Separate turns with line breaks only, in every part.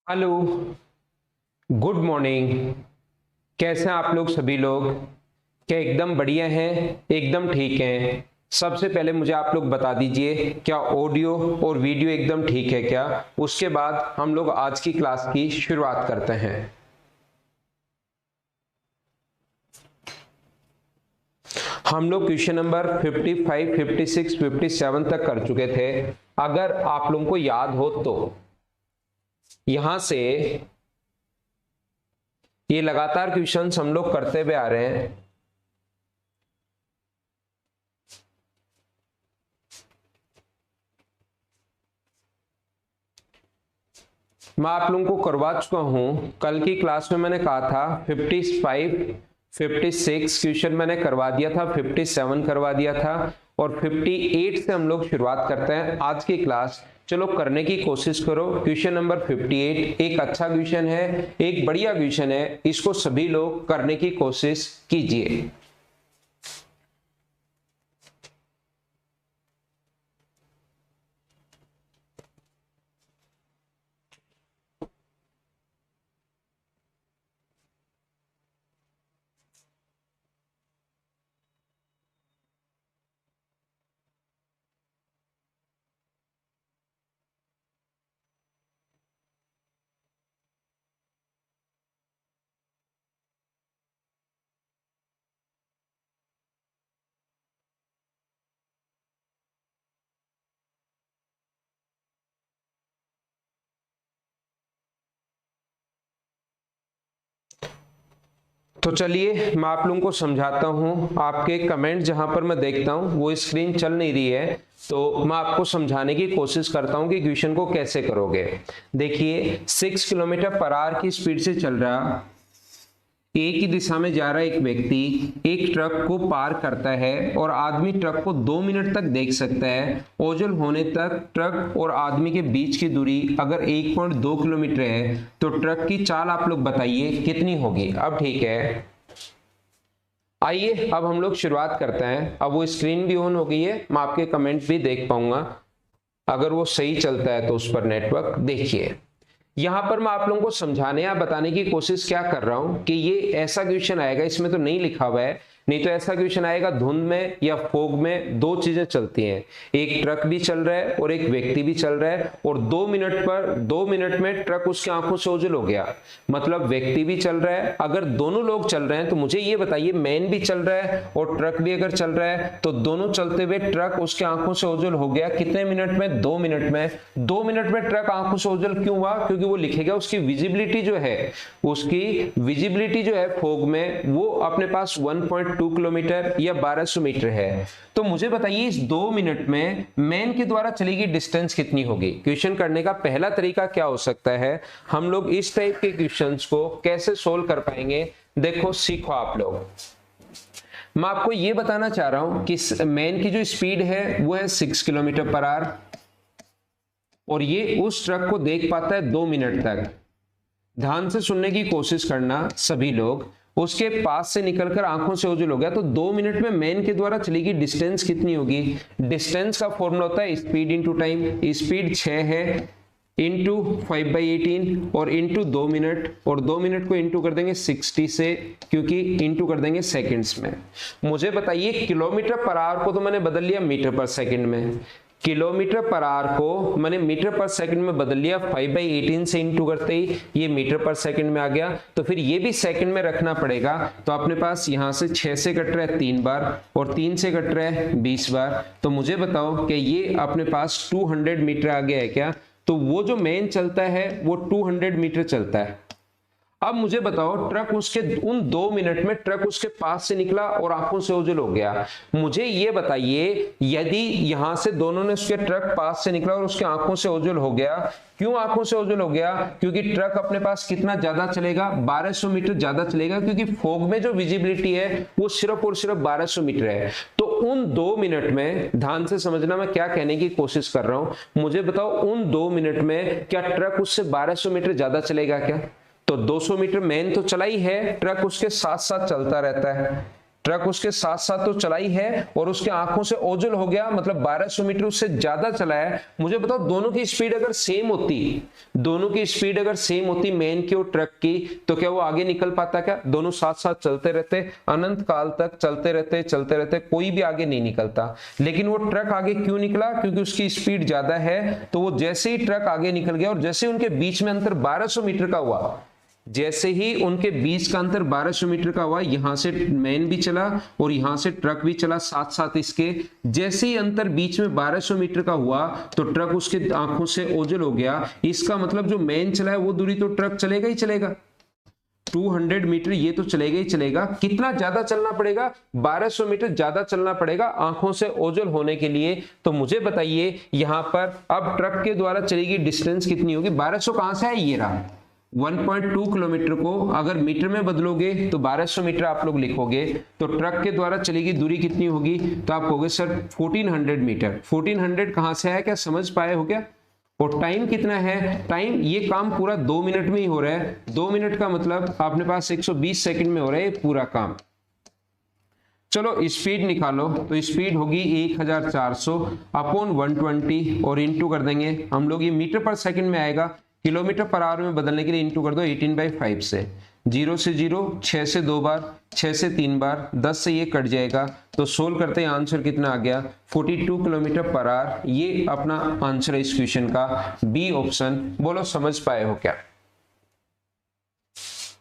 Hello, good morning. कैसे हैं आप लोग सभी लोग? क्या एकदम बढ़िया हैं? एकदम ठीक हैं? सबसे पहले मुझे आप लोग बता दीजिए, क्या ऑडियो और वीडियो एकदम ठीक है क्या? उसके बाद हम लोग आज की क्लास की शुरुआत करते हैं। हम लोग क्वेश्चन नंबर 55, 56, 57 तक कर चुके थे। अगर आप लोगों को याद हो तो यहां से ये लगातार क्वेश्चंस हम लोग करते हुए आ रहे हैं। मैं आप लोगों को करवा चुका हूं। कल की क्लास में मैंने कहा था 55, 56 क्वेश्चन मैंने करवा दिया था, 57 करवा दिया था और 58 से हम लोग शुरुआत करते हैं आज की क्लास। चलो करने की कोशिश करो। क्वेश्चन नंबर 58 एक अच्छा क्वेश्चन है, एक बढ़िया क्वेश्चन है, इसको सभी लोग करने की कोशिश कीजिए। तो चलिए मैं आप लोगों को समझाता हूं। आपके कमेंट जहां पर मैं देखता हूं वो स्क्रीन चल नहीं रही है, तो मैं आपको समझाने की कोशिश करता हूं कि क्वेश्चन को कैसे करोगे। देखिए 6 किलोमीटर पर आवर की स्पीड से चल रहा, एक ही दिशा में जा रहा एक व्यक्ति एक ट्रक को पार करता है और आदमी ट्रक को 2 मिनट तक देख सकता है। ओझल होने तक ट्रक और आदमी के बीच की दूरी अगर 1.2 किलोमीटर है तो ट्रक की चाल आप लोग बताइए कितनी होगी। अब ठीक है, आइए अब हम लोग शुरुआत करते हैं। अब वो स्क्रीन भी ऑन हो गई है, मैं आपके कमेंट भी देख पाऊंगा अगर वो सही चलता है तो उस पर नेटवर्क। देखिए यहां पर मैं आप लोगों को समझाने या बताने की कोशिश क्या कर रहा हूं कि ये ऐसा क्वेश्चन आएगा, इसमें तो नहीं लिखा हुआ है, नहीं तो ऐसा क्वेश्चन आएगा धुंध में या फोग में दो चीजें चलती हैं, एक ट्रक भी चल रहा है और एक व्यक्ति भी चल रहा है और 2 मिनट में ट्रक उसकी आंखों से ओझल हो गया, मतलब व्यक्ति भी चल रहा है। अगर दोनों लोग चल रहे हैं तो मुझे ये बताइए, मैन भी चल रहा है और ट्रक भी अगर चल रहा है तो दोनों चलते हुए ट्रक उसके आंखों से ओझल हो गया कितने मिनट में? 2 मिनट में। 2 मिनट में ट्रक आंखों से ओझल क्यों हुआ? क्योंकि वो लिखेगा उसकी विजिबिलिटी जो है, उसकी विजिबिलिटी जो है फोग में वो अपने पास 1.2 किलोमीटर या 1200 मीटर है। तो मुझे बताइए इस 2 मिनट में मैन के द्वारा चली गई डिस्टेंस कितनी होगी? क्वेश्चन करने का पहला तरीका क्या हो सकता है? हम लोग इस टाइप के क्वेश्चंस को कैसे सोल्व कर पाएंगे, देखो सीखो आप लोग। मैं आपको यह बताना चाह रहा हूं कि मैन की जो स्पीड है वो है 6 किलोमीटर पर आवर और ये उस ट्रक को देख पाता है 2 मिनट तक। ध्यान से सुनने की कोशिश करना सभी लोग। उसके पास से निकलकर आंखों से ओझल हो गया तो 2 मिनट में मैन के द्वारा चली गई डिस्टेंस कितनी होगी? डिस्टेंस का फॉर्मूला होता है स्पीड इंटू टाइम। स्पीड 6 है इंटू 5/18 और इंटू 2 मिनट, और 2 मिनट को इंटू कर देंगे 60 से, क्योंकि इंटू कर देंगे सेकंड्स में। मुझे बताइए किलोमीटर पर आवर को तो मैंने बदल लिया मीटर पर सेकंड में, किलोमीटर पर आवर को मैंने मीटर पर सेकंड में बदल लिया, 5/18 से इंटू करते ही ये मीटर पर सेकंड में आ गया। तो फिर ये भी सेकंड में रखना पड़ेगा, तो अपने पास यहां से 6 से कट रहा है 3 बार और 3 से कट रहा है 20 बार। तो मुझे बताओ कि ये अपने पास 200 मीटर आ गया है क्या? तो वो जो मेन चलता है वो 200 मीटर चलता है। अब मुझे बताओ ट्रक उसके उन 2 मिनट में ट्रक उसके पास से निकला और आंखों से ओझल हो गया। मुझे ये बताइए यदि यहां से दोनों ने उसके ट्रक पास से निकला और उसके आंखों से ओझल हो गया, क्यों आंखों से ओझल हो गया? क्योंकि ट्रक अपने पास कितना ज्यादा चलेगा? 1200 मीटर ज्यादा चलेगा, क्योंकि फोग में जो विजिबिलिटी है वो सिर्फ और सिर्फ 1200 मीटर है। तो उन 2 मिनट में, ध्यान से समझना मैं क्या कहने की कोशिश कर रहा हूं, मुझे बताओ उन 2 मिनट में क्या ट्रक उससे 1200 मीटर ज्यादा चलेगा क्या? तो 200 मीटर मैन तो चला ही है, ट्रक उसके साथ साथ चलता रहता है। ट्रक उसके साथ साथ तो चलाई है और उसके आंखों से ओझल हो गया, मतलब 1200 मीटर उससे ज्यादा चला है। मुझे बताओ दोनों की स्पीड अगर सेम होती, दोनों की स्पीड अगर सेम होती मैन की और ट्रक की, तो क्या वो आगे निकल पाता? क्या दोनों साथ साथ चलते रहते, अनंत काल तक चलते रहते, कोई भी आगे नहीं निकलता। लेकिन वो ट्रक आगे क्यों निकला? क्योंकि उसकी स्पीड ज्यादा है। तो वो जैसे ही ट्रक आगे निकल गया और जैसे उनके बीच में अंतर 1200 मीटर का हुआ, जैसे ही उनके बीच का अंतर 1200 मीटर का हुआ, यहां से मैन भी चला और यहां से ट्रक भी चला साथ साथ इसके, जैसे ही अंतर बीच में 1200 मीटर का हुआ तो ट्रक उसके आंखों से ओझल हो गया। इसका मतलब जो मैन चला है वो दूरी तो ट्रक चलेगा ही चलेगा, 200 मीटर ये तो चलेगा ही चलेगा। कितना ज्यादा चलना पड़ेगा? 1200 मीटर ज्यादा चलना पड़ेगा आंखों से ओझल होने के लिए। तो मुझे बताइए यहां पर अब ट्रक के द्वारा चलेगी डिस्टेंस कितनी होगी? 1200 कहां से है? ये रहा 1.2 किलोमीटर को अगर मीटर में बदलोगे तो 1200 मीटर आप लोग लिखोगे, तो ट्रक के द्वारा चलेगी दूरी कितनी होगी? तो आप कहोगे सर 1400 मीटर। 1400 कहां से आया? क्या समझ पाए हो क्या? और टाइम कितना है? टाइम ये काम पूरा 2 मिनट में ही हो रहा है। 2 मिनट का मतलब आपने पास 120 सेकंड में हो रहा है पूरा काम। चलो स्पीड निकालो, तो स्पीड होगी 1400 अपॉन 120 और इंटू कर देंगे हम लोग, ये मीटर पर सेकंड में आएगा, किलोमीटर पर आवर में बदलने के लिए इंटू कर दो 18/5 से। 0 से 0, 6 से 2 बार, 6 से 3 बार, 10 से ये कट जाएगा, तो सोल्व करते हैं आंसर कितना आ गया? 42 किलोमीटर पर आवर। ये अपना आंसर है इस क्वेश्चन का, बी ऑप्शन। बोलो समझ पाए हो क्या?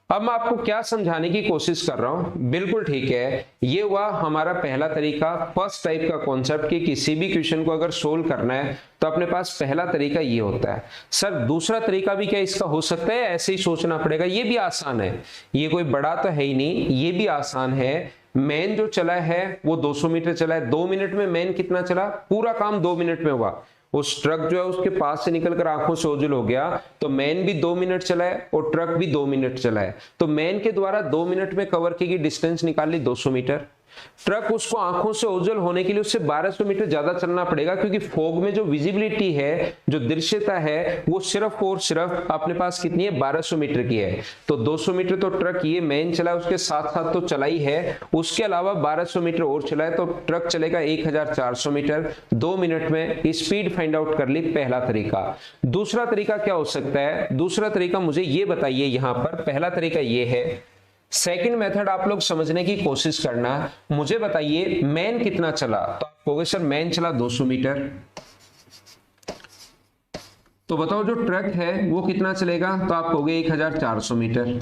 अब मैं आपको क्या समझाने की कोशिश कर रहा हूं, बिल्कुल ठीक है, ये हुआ हमारा पहला तरीका, फर्स्ट टाइप का कॉन्सेप्ट कि किसी भी क्वेश्चन को अगर सोल्व करना है तो अपने पास पहला तरीका ये होता है। सर दूसरा तरीका भी क्या इसका हो सकता है? ऐसे ही सोचना पड़ेगा? ये भी आसान है, ये कोई बड़ा तो है ही नहीं, ये भी आसान है। मैन जो चला है वो 200 मीटर चला है, 2 मिनट में मैन कितना चला? पूरा काम 2 मिनट में हुआ। उस ट्रक जो है उसके पास से निकलकर आंखों से ओझल हो गया, तो मैन भी 2 मिनट चला है और ट्रक भी 2 मिनट चला है। तो मैन के द्वारा 2 मिनट में कवर की गई डिस्टेंस निकाल ली 200 मीटर। ट्रक उसको आंखों से ओझल होने के लिए उससे 1200 मीटर ज्यादा चलना पड़ेगा, क्योंकि फॉग में जो विजिबिलिटी है, जो दृश्यता है, वो सिर्फ और सिर्फ अपने पास कितनी है? 1200 मीटर की है। तो 200 मीटर तो ट्रक ये मैन चला उसके साथ साथ तो चला ही है, उसके अलावा 1200 मीटर और चला है, तो ट्रक चलेगा 1400 मीटर 2 मिनट में। स्पीड फाइंड आउट कर ली, पहला तरीका। दूसरा तरीका क्या हो सकता है? दूसरा तरीका मुझे ये बताइए, यहां पर पहला तरीका ये है। सेकंड मेथड आप लोग समझने की कोशिश करना। मुझे बताइए मैन कितना चला? तो आप कहोगे सर मैन चला 200 मीटर। तो बताओ जो ट्रक है वो कितना चलेगा? तो आप कहोगे 1400 मीटर।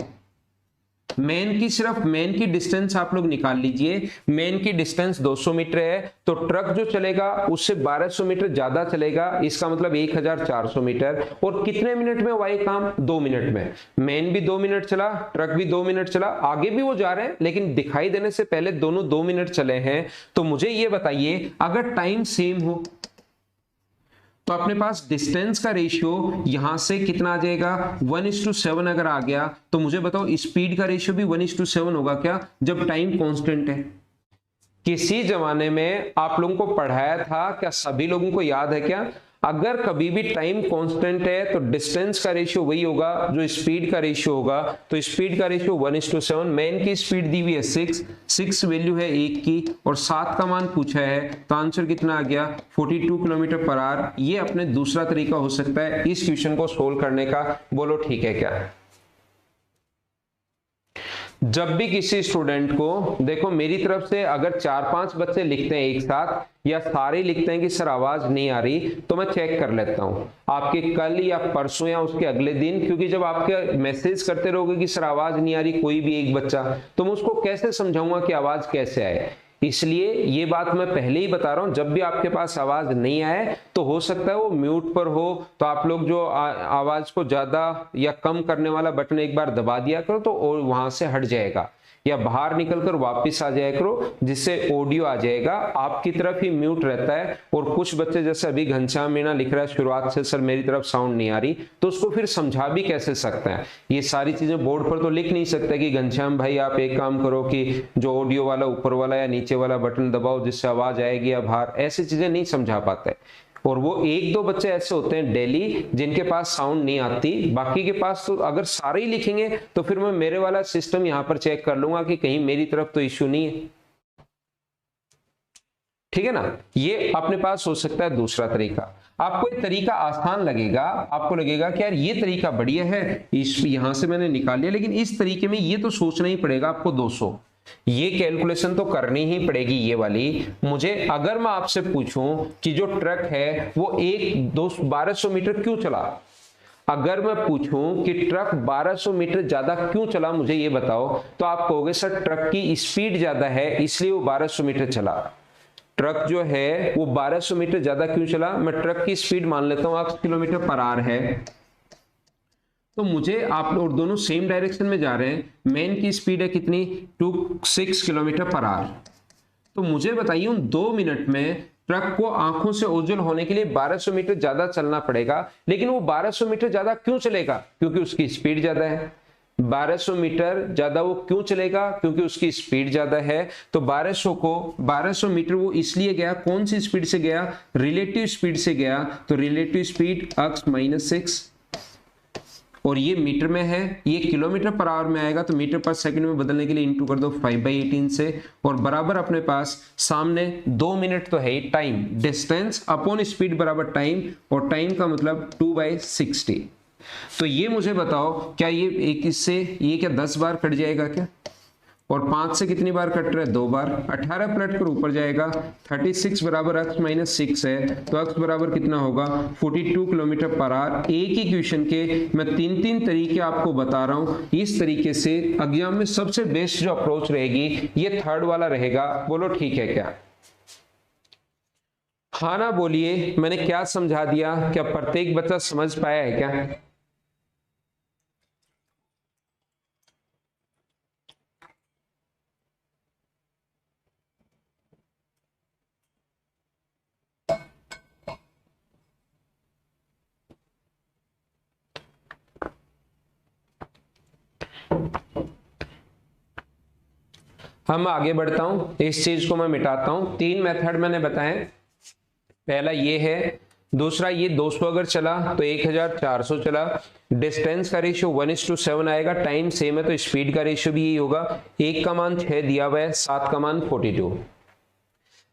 मैन की सिर्फ मैन की डिस्टेंस आप लोग निकाल लीजिए। मैन की डिस्टेंस 200 मीटर है, तो ट्रक जो चलेगा उससे 1200 मीटर ज्यादा चलेगा, इसका मतलब 1400 मीटर। और कितने मिनट में हुआ ये काम? 2 मिनट में। मैन भी 2 मिनट चला, ट्रक भी 2 मिनट चला, आगे भी वो जा रहे हैं लेकिन दिखाई देने से पहले दोनों 2 मिनट चले हैं। तो मुझे ये बताइए अगर टाइम सेम हो तो अपने पास डिस्टेंस का रेशियो यहां से कितना आ जाएगा? 1:7 अगर आ गया, तो मुझे बताओ स्पीड का रेशियो भी 1:7 होगा क्या, जब टाइम कांस्टेंट है? किसी जमाने में आप लोगों को पढ़ाया था क्या? सभी लोगों को याद है क्या? अगर कभी भी टाइम कांस्टेंट है तो डिस्टेंस का रेशियो वही होगा जो स्पीड का रेशियो होगा। तो स्पीड का रेशियो 1:7। मैन की स्पीड दी हुई है 6 वैल्यू है 1 की और 7 का मान पूछा है, तो आंसर कितना आ गया? 42 किलोमीटर पर आवर। ये अपने दूसरा तरीका हो सकता है इस क्वेश्चन को सोल्व करने का। बोलो ठीक है क्या? जब भी किसी स्टूडेंट को, देखो मेरी तरफ से अगर 4-5 बच्चे लिखते हैं एक साथ या सारे लिखते हैं कि सर आवाज नहीं आ रही, तो मैं चेक कर लेता हूं आपके कल या परसों या उसके अगले दिन, क्योंकि जब आपके मैसेज करते रहोगे कि सर आवाज नहीं आ रही कोई भी एक बच्चा, तो मैं उसको कैसे समझाऊंगा कि आवाज कैसे आए। इसलिए ये बात मैं पहले ही बता रहा हूं, जब भी आपके पास आवाज नहीं आए तो हो सकता है वो म्यूट पर हो, तो आप लोग जो आवाज को ज्यादा या कम करने वाला बटन एक बार दबा दिया करो तो वहां से हट जाएगा, या बाहर निकलकर वापस आ जाया करो, जिससे ऑडियो आ जाएगा। आपकी तरफ ही म्यूट रहता है। और कुछ बच्चे जैसे अभी घनश्याम मीणा लिख रहा है शुरुआत से सर मेरी तरफ साउंड नहीं आ रही, तो उसको फिर समझा भी कैसे सकते हैं? ये सारी चीजें बोर्ड पर तो लिख नहीं सकते कि घनश्याम भाई आप एक काम करो कि जो ऑडियो वाला ऊपर वाला या नीचे वाला बटन दबाओ जिससे आवाज आएगी या बाहर, ऐसी चीजें नहीं समझा पाते। और वो 1-2 बच्चे ऐसे होते हैं डेली जिनके पास साउंड नहीं आती, बाकी के पास तो अगर सारे ही लिखेंगे तो फिर मैं मेरे वाला सिस्टम यहाँ पर चेक कर लूंगा कि कहीं मेरी तरफ तो इश्यू नहीं है। ठीक है ना। ये अपने पास हो सकता है दूसरा तरीका। आपको ये तरीका आसान लगेगा, आपको लगेगा कि यार ये तरीका बढ़िया है, इस यहां से मैंने निकाल लिया, लेकिन इस तरीके में ये तो सोचना ही पड़ेगा आपको 200, ये कैलकुलेशन तो करनी ही पड़ेगी ये वाली। मुझे अगर मैं आपसे पूछूं कि जो ट्रक है वो 1200 मीटर क्यों चला, अगर मैं पूछूं कि ट्रक 1200 मीटर ज्यादा क्यों चला, मुझे ये बताओ, तो आप कहोगे सर ट्रक की स्पीड ज्यादा है इसलिए वो 1200 मीटर चला। ट्रक जो है वो 1200 मीटर ज्यादा क्यों चला, मैं ट्रक की स्पीड मान लेता हूं 8 किलोमीटर पर आवर है, तो मुझे आप लोग दोनों सेम डायरेक्शन में जा रहे हैं, मैन की स्पीड है कितनी 26 किलोमीटर पर आवर। तो मुझे बताइए उन 2 मिनट में ट्रक को आंखों से ओझल होने के लिए 1200 मीटर ज्यादा चलना पड़ेगा, लेकिन वो 1200 मीटर ज्यादा क्यों चलेगा, क्योंकि उसकी स्पीड ज्यादा है। 1200 मीटर ज्यादा वो क्यों चलेगा, क्योंकि उसकी स्पीड ज्यादा है। तो 1200 मीटर वो इसलिए गया, कौन सी स्पीड से गया, रिलेटिव स्पीड से गया, तो रिलेटिव स्पीड x -6, और ये मीटर में है, ये किलोमीटर पर आवर में आएगा, तो मीटर पर सेकंड में बदलने के लिए इंटू कर दो 5/18 से, और बराबर अपने पास सामने 2 मिनट तो है, टाइम डिस्टेंस अपॉन स्पीड बराबर टाइम, और टाइम का मतलब 2/60। तो ये मुझे बताओ क्या ये एक इससे ये क्या 10 बार कट जाएगा क्या, और 5 से कितनी बार कट रहा है 2 बार, 18 पलट कर ऊपर जाएगा, 36 बराबर x -6 है, तो x बराबर कितना होगा 42 किलोमीटर पर आवर। एक ही क्वेश्चन के मैं 3 तरीके आपको बता रहा हूं, इस तरीके से एग्जाम में सबसे बेस्ट जो अप्रोच रहेगी ये थर्ड वाला रहेगा। बोलो ठीक है क्या, हाँ ना बोलिए, मैंने क्या समझा दिया, क्या प्रत्येक बच्चा समझ पाया है क्या। हम आगे बढ़ता हूं, इस चीज को मैं मिटाता हूं। 3 मेथड मैंने बताए, पहला ये है, दूसरा ये 200 अगर चला तो 1400 चला, डिस्टेंस का रेशियो 1:7 आएगा, टाइम सेम है तो स्पीड का रेशियो भी यही होगा, 1 का मान 6 दिया हुआ है, 7 का मान 42।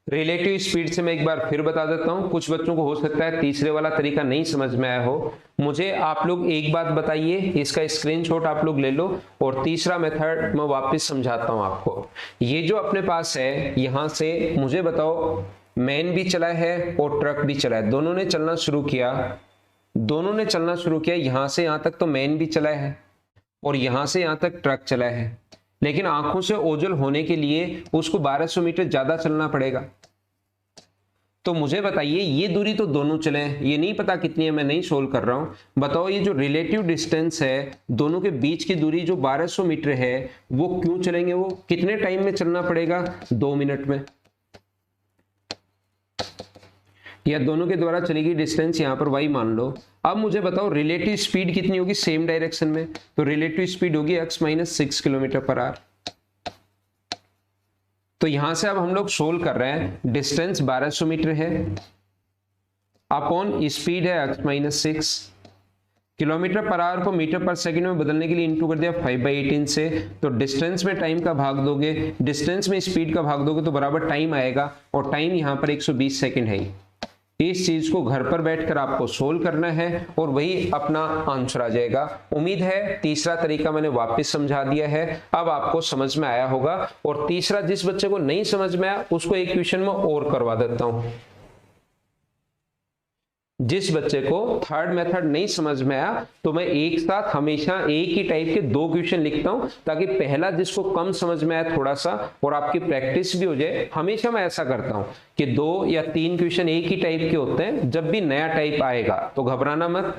रिलेटिव स्पीड से मैं एक बार फिर बता देता हूं, कुछ बच्चों को हो सकता है तीसरे वाला तरीका नहीं समझ में आया हो, मुझे आप लोग एक बात बताइए, इसका स्क्रीनशॉट आप लोग ले लो, और तीसरा मेथड मैं वापस समझाता हूं आपको। ये जो अपने पास है, यहां से मुझे बताओ मैन भी चला है और ट्रक भी चला है, दोनों ने चलना शुरू किया, यहां से यहां तक तो मैन भी चला है और यहां से यहां तक ट्रक चला है, लेकिन आंखों से ओझल होने के लिए उसको 1200 मीटर ज्यादा चलना पड़ेगा। तो मुझे बताइए ये दूरी तो दोनों चले हैं, ये नहीं पता कितनी है, मैं नहीं सोल्व कर रहा हूं, बताओ ये जो रिलेटिव डिस्टेंस है दोनों के बीच की दूरी जो 1200 मीटर है वो क्यों चलेंगे, वो कितने टाइम में चलना पड़ेगा, 2 मिनट में, या दोनों के द्वारा चलेगी डिस्टेंस यहां पर y मान लो। अब मुझे बताओ रिलेटिव स्पीड कितनी होगी सेम डायरेक्शन में, तो रिलेटिव स्पीड होगी x -6 किलोमीटर पर आवर। तो यहां से अब हम लोग सोल्व कर रहे हैं, डिस्टेंस 1200 मीटर है अपॉन स्पीड है x -6, किलोमीटर पर आवर को मीटर पर सेकंड में बदलने के लिए इंटू कर दिया 5/18 से, तो डिस्टेंस में टाइम का भाग दोगे, डिस्टेंस में स्पीड का भाग दोगे तो बराबर टाइम आएगा, और टाइम यहां पर 120 सेकंड है। इस चीज को घर पर बैठकर आपको सोल्व करना है और वही अपना आंसर आ जाएगा। उम्मीद है तीसरा तरीका मैंने वापस समझा दिया है, अब आपको समझ में आया होगा, और तीसरा जिस बच्चे को नहीं समझ में आया उसको एक क्वेश्चन में और करवा देता हूं। जिस बच्चे को थर्ड मेथड नहीं समझ में आया तो मैं एक साथ हमेशा एक ही टाइप के 2 क्वेश्चन लिखता हूं, ताकि पहला जिसको कम समझ में आया थोड़ा सा और आपकी प्रैक्टिस भी हो जाए। हमेशा मैं ऐसा करता हूं कि 2 या 3 क्वेश्चन एक ही टाइप के होते हैं, जब भी नया टाइप आएगा तो घबराना मत।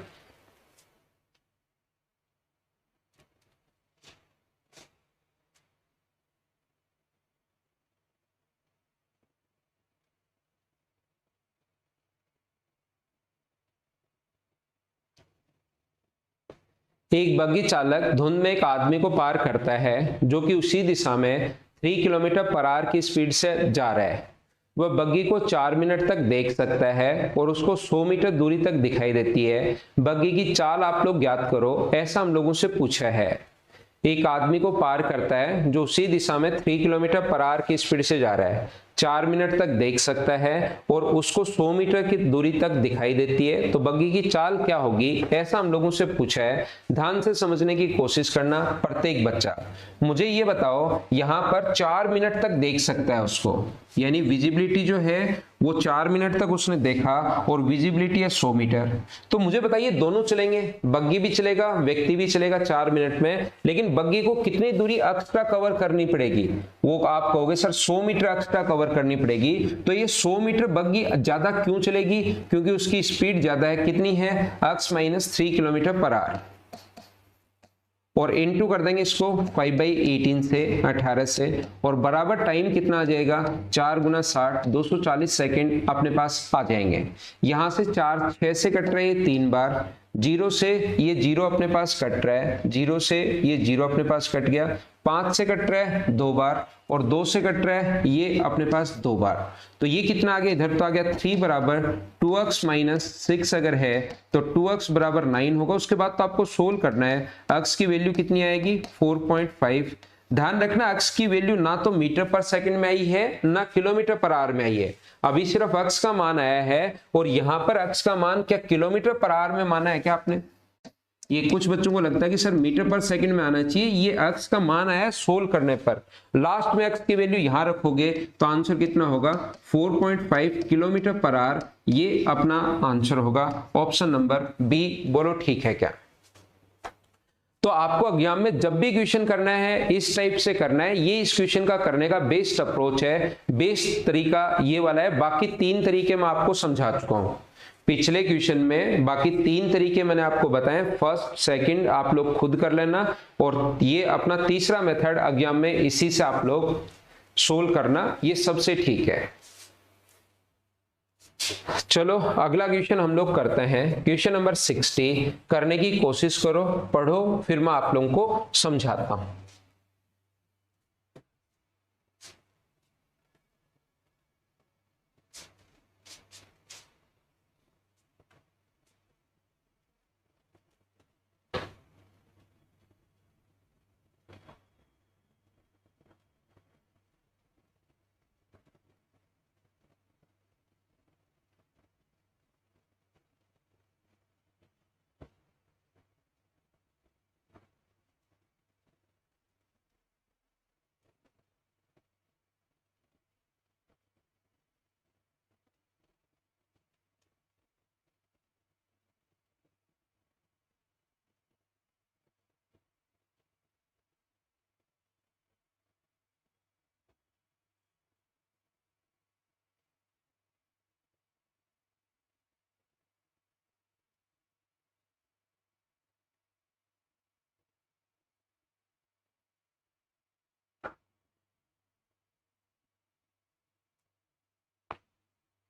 एक बग्गी चालक धुंध में एक आदमी को पार करता है जो कि उसी दिशा में 3 किलोमीटर पर आवर की स्पीड से जा रहा है। वह बग्गी को 4 मिनट तक देख सकता है और उसको 100 मीटर दूरी तक दिखाई देती है। बग्गी की चाल आप लोग ज्ञात करो, ऐसा हम लोगों से पूछा है। एक आदमी को पार करता है जो उसी दिशा में 3 किलोमीटर पर आवर की स्पीड से जा रहा है। 4 मिनट तक देख सकता है और उसको 100 मीटर की दूरी तक दिखाई देती है, तो बग्गी की चाल क्या होगी, ऐसा हम लोगों से पूछा है। ध्यान से समझने की कोशिश करना प्रत्येक बच्चा। मुझे ये बताओ, यहां पर 4 मिनट तक देख सकता है उसको, यानी विजिबिलिटी जो है वो 4 मिनट तक उसने देखा और विजिबिलिटी है 100 मीटर। तो मुझे बताइए दोनों चलेंगे, बग्गी भी चलेगा, व्यक्ति भी चलेगा 4 मिनट में, लेकिन बग्गी को कितनी दूरी एक्स्ट्रा कवर करनी पड़ेगी? वो आप कहोगे सर 100 मीटर एक्स्ट्रा कवर करनी पड़ेगी। तो ये 100 मीटर बग्गी ज्यादा क्यों चलेगी? क्योंकि उसकी स्पीड ज्यादा है, कितनी है, x - 3 किलोमीटर पर आवर। और इनटू कर देंगे इसको 5/18 से 18 से, और बराबर टाइम कितना आ जाएगा, 4 × 60 240 सेकेंड अपने पास आ जाएंगे। यहां से 4 6 से कट रहे हैं 3 बार, 0 से ये 0 अपने पास कट रहा है, 0 से ये 0 अपने पास कट गया, 5 से कट रहा है 2 बार, और 2 से कट रहा है ये अपने पास 2 बार। तो ये कितना आ गया, इधर तो आ गया 3 बराबर 2x - 6 अगर है तो 2x बराबर 9 होगा। उसके बाद तो आपको सोल्व करना है, x की वैल्यू कितनी आएगी 4.5। ध्यान रखना x की वैल्यू ना तो मीटर पर सेकंड में आई है ना किलोमीटर पर आवर में आई है, अभी सिर्फ x का मान आया है। और यहां पर x का मान क्या किलोमीटर पर आवर में माना है क्या आपने? ये कुछ बच्चों को लगता है कि सर मीटर पर सेकंड में आना चाहिए, ये x का मान आया सोल्व करने पर। लास्ट में x की वैल्यू यहां रखोगे तो आंसर कितना होगा 4.5 किलोमीटर पर आवर, ये अपना आंसर होगा ऑप्शन नंबर बी। बोलो ठीक है क्या? तो आपको एग्जाम में जब भी क्वेश्चन करना है इस टाइप से करना है, ये इस क्वेश्चन का करने का बेस्ट अप्रोच है, बेस्ट तरीका ये वाला है। बाकी 3 तरीके मैं आपको समझा चुका हूं पिछले क्वेश्चन में, बाकी 3 तरीके मैंने आपको बताए, फर्स्ट सेकंड आप लोग खुद कर लेना, और ये अपना तीसरा मेथड एग्जाम में इसी से आप लोग सोल्व करना, ये सबसे ठीक है। चलो अगला क्वेश्चन हम लोग करते हैं, क्वेश्चन नंबर 60। करने की कोशिश करो, पढ़ो, फिर मैं आप लोगों को समझाता हूं।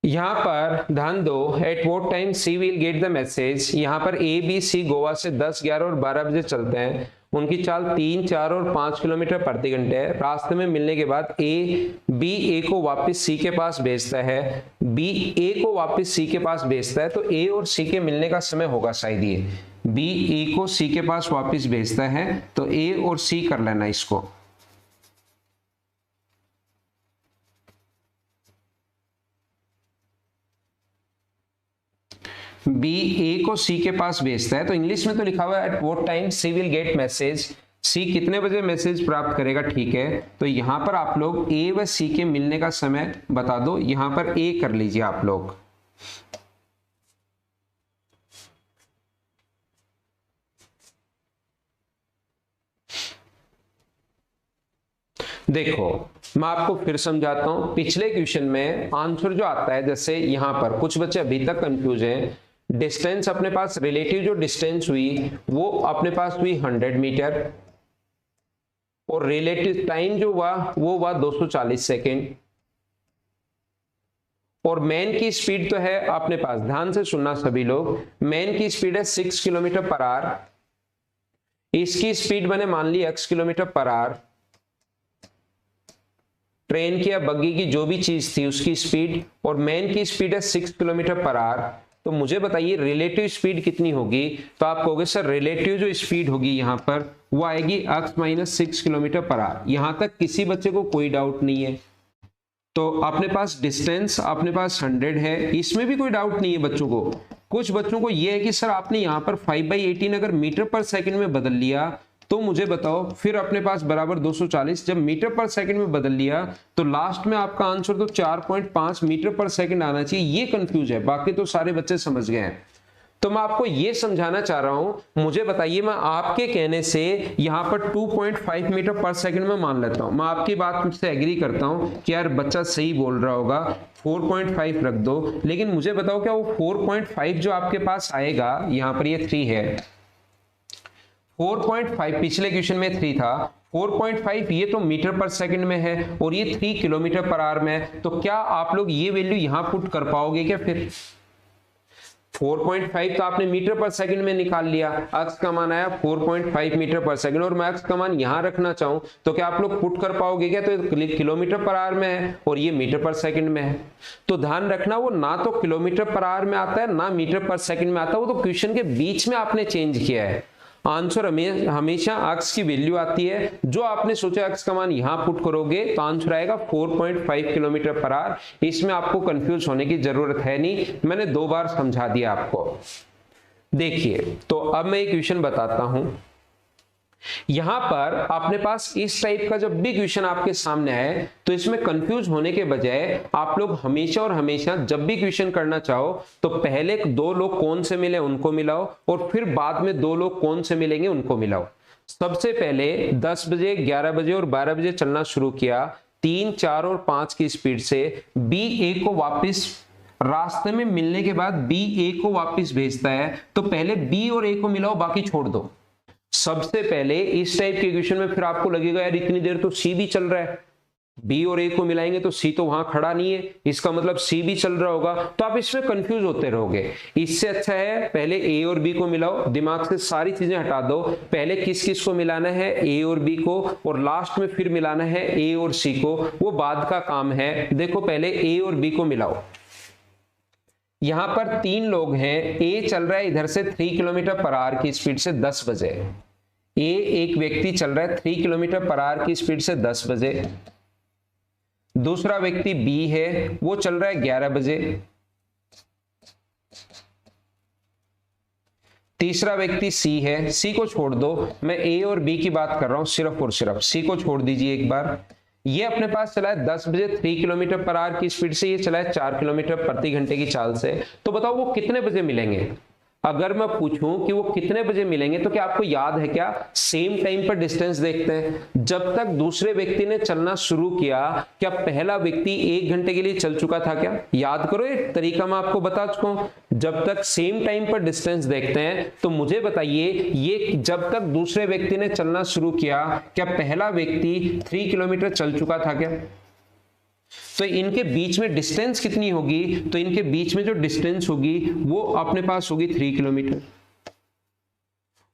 यहां पर ध्यान दो, at what time C will get the message. यहां पर ए बी सी गोवा से 10, 11 और 12 बजे चलते हैं। उनकी चाल 3, 4 और 5 किलोमीटर प्रति घंटे है। रास्ते में मिलने के बाद ए को वापस सी के पास भेजता है, बी ए को वापस सी के पास भेजता है। तो ए और सी के मिलने का समय होगा शायद ये, बी ए को सी के पास वापस भेजता है, तो ए और सी कर लेना इसको। बी ए को सी के पास भेजता है, तो इंग्लिश में तो लिखा हुआ है at what time C will get message, she कितने बजे मैसेज प्राप्त करेगा, ठीक है। तो यहां पर आप लोग ए व सी के मिलने का समय बता दो, यहां पर ए कर लीजिए आप लोग। देखो मैं आपको फिर समझाता हूं, पिछले क्वेश्चन में आंसर जो आता है, जैसे यहां पर कुछ बच्चे अभी तक कंफ्यूज हैं, डिस्टेंस अपने पास, रिलेटिव जो डिस्टेंस हुई वो अपने पास हुई 100 मीटर, और रिलेटिव टाइम जो हुआ वो हुआ 240 सेकेंड, और मैन की स्पीड तो है अपने पास, ध्यान से सुनना सभी लोग, मैन की स्पीड है 6 किलोमीटर पर आवर, इसकी स्पीड मैंने मान ली x kilometre per hour, train की या बग्गी की जो भी चीज थी उसकी स्पीड, और मैन की स्पीड है 6 किलोमीटर पर आवर। तो मुझे बताइए रिलेटिव स्पीड कितनी होगी? तो आप कहोगे सर रिलेटिव जो स्पीड होगी यहां पर वो आएगी x - 6 किलोमीटर पर आवर। यहां तक किसी बच्चे को कोई डाउट नहीं है? तो अपने पास डिस्टेंस अपने पास 100 है, इसमें भी कोई डाउट नहीं है बच्चों को। कुछ बच्चों को यह है कि सर आपने यहाँ पर 5/18 अगर मीटर पर सेकंड में बदल लिया तो मुझे बताओ फिर अपने पास बराबर 240, जब मीटर पर सेकंड में बदल लिया तो लास्ट में आपका आंसर तो 4.5 मीटर पर सेकंड आना चाहिए। ये कंफ्यूज है, बाकी तो सारे बच्चे समझ गए हैं। तो मैं आपको ये समझाना चाह रहा हूं, मुझे बताइए, मैं आपके कहने से यहां पर 2.5 मीटर पर सेकंड में मान लेता हूं, मैं आपकी बात से एग्री करता हूं कि यार बच्चा सही बोल रहा होगा, 4.5 रख दो। लेकिन मुझे बताओ क्या वो 4.5 जो आपके पास आएगा, यहां पर ये 3 है, 4.5 पिछले क्वेश्चन में 3 था, 4.5 ये तो मीटर पर सेकंड में है और ये 3 किलोमीटर पर आवर में है। तो क्या आप लोग ये वैल्यू यहां पुट कर पाओगे क्या? फिर 4.5 तो आपने मीटर पर सेकंड में निकाल लिया, अक्स का मान आया 4.5 मीटर पर सेकंड, और मैं अक्स का मान यहां रखना चाहूं तो क्या आप लोग पुट कर पाओगे क्या? तो किलोमीटर पर आवर में है और ये मीटर पर सेकंड में है। तो ध्यान रखना वो ना तो किलोमीटर पर आवर में आता है ना मीटर पर सेकंड में आता है, वो तो क्वेश्चन के बीच में आपने चेंज किया है। आंसर हमेशा अक्स की वैल्यू आती है, जो आपने सोचा अक्स का मान यहां पुट करोगे तो आंसर आएगा 4.5 किलोमीटर पर आवर। इसमें आपको कंफ्यूज होने की जरूरत है नहीं, मैंने 2 बार समझा दिया आपको। देखिए तो अब मैं एक क्वेश्चन बताता हूं। यहां पर अपने पास इस टाइप का जब भी क्वेश्चन आपके सामने आए तो इसमें कंफ्यूज होने के बजाय आप लोग हमेशा और हमेशा जब भी क्वेश्चन करना चाहो तो पहले 2 लोग कौन से मिले उनको मिलाओ और फिर बाद में 2 लोग कौन से मिलेंगे उनको मिलाओ। सबसे पहले 10 बजे, 11 बजे और 12 बजे चलना शुरू किया, 3, 4 और 5 की स्पीड से बी ए को वापस रास्ते में मिलने के बाद बी ए को वापस भेजता है, तो पहले बी और ए को मिलाओ, बाकी छोड़ दो। सबसे पहले इस टाइप के क्वेश्चन में फिर आपको लगेगा यार इतनी देर तो सी भी चल रहा है, बी और ए को मिलाएंगे तो सी तो वहां खड़ा नहीं है, इसका मतलब सी भी चल रहा होगा, तो आप इसमें कंफ्यूज होते रहोगे। इससे अच्छा है पहले ए और बी को मिलाओ, दिमाग से सारी चीजें हटा दो, पहले किस किस को मिलाना है, ए और बी को, और लास्ट में फिर मिलाना है ए और सी को, वो बाद का काम है। देखो पहले ए और बी को मिलाओ। यहां पर 3 लोग हैं, ए चल रहा है इधर से 3 किलोमीटर पर आवर की स्पीड से 10 बजे, ए एक व्यक्ति चल रहा है 3 किलोमीटर पर आवर की स्पीड से 10 बजे, दूसरा व्यक्ति बी है वो चल रहा है 11 बजे, तीसरा व्यक्ति सी है, सी को छोड़ दो, मैं ए और बी की बात कर रहा हूं सिर्फ और सिर्फ, सी को छोड़ दीजिए एक बार। ये अपने पास चला है 10 बजे 3 किलोमीटर पर आवर की स्पीड से, ये चला है 4 किलोमीटर प्रति घंटे की चाल से। तो बताओ वो कितने बजे मिलेंगे? अगर मैं पूछूं कि वो कितने बजे मिलेंगे तो क्या आपको याद है क्या? सेम टाइम पर डिस्टेंस देखते हैं। जब तक दूसरे व्यक्ति ने चलना शुरू किया क्या पहला व्यक्ति 1 घंटे के लिए चल चुका था क्या? याद करो, ये तरीका मैं आपको बता चुका हूं। जब तक सेम टाइम पर डिस्टेंस देखते हैं तो मुझे बताइए ये जब तक दूसरे व्यक्ति ने चलना शुरू किया क्या पहला व्यक्ति 3 किलोमीटर चल चुका था क्या? तो इनके बीच में डिस्टेंस कितनी होगी? तो इनके बीच में जो डिस्टेंस होगी वो अपने पास होगी 3 किलोमीटर।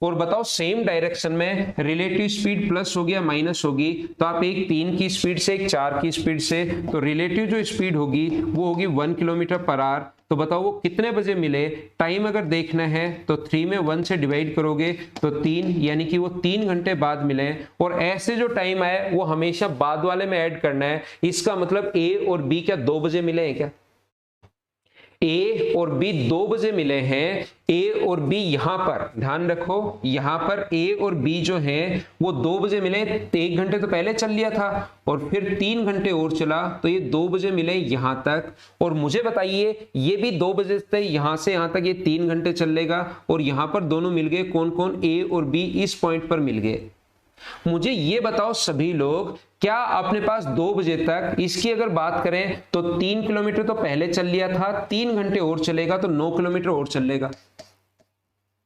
और बताओ सेम डायरेक्शन में रिलेटिव स्पीड प्लस होगी या माइनस होगी? तो आप एक 3 की स्पीड से एक 4 की स्पीड से, तो रिलेटिव जो स्पीड होगी वो होगी 1 किलोमीटर पर आवर। तो बताओ वो कितने बजे मिले? टाइम अगर देखना है तो 3 में 1 से डिवाइड करोगे तो 3, यानी कि वो 3 घंटे बाद मिले। और ऐसे जो टाइम आए वो हमेशा बाद वाले में ऐड करना है। इसका मतलब ए और बी क्या 2 बजे मिले हैं क्या? ए और बी 2 बजे मिले हैं। ए और बी यहां पर ध्यान रखो, यहां पर ए और बी जो हैं वो 2 बजे मिले, 1 घंटे तो पहले चल लिया था और फिर 3 घंटे और चला, तो ये 2 बजे मिले यहां तक। और मुझे बताइए ये भी 2 बजे से यहां से यहां तक ये 3 घंटे चलेगा, और यहां पर दोनों मिल गए, कौन कौन? ए और बी इस पॉइंट पर मिल गए। मुझे ये बताओ सभी लोग, क्या अपने पास 2 बजे तक, इसकी अगर बात करें तो 3 किलोमीटर तो पहले चल लिया था, 3 घंटे और चलेगा तो 9 किलोमीटर और चलेगा।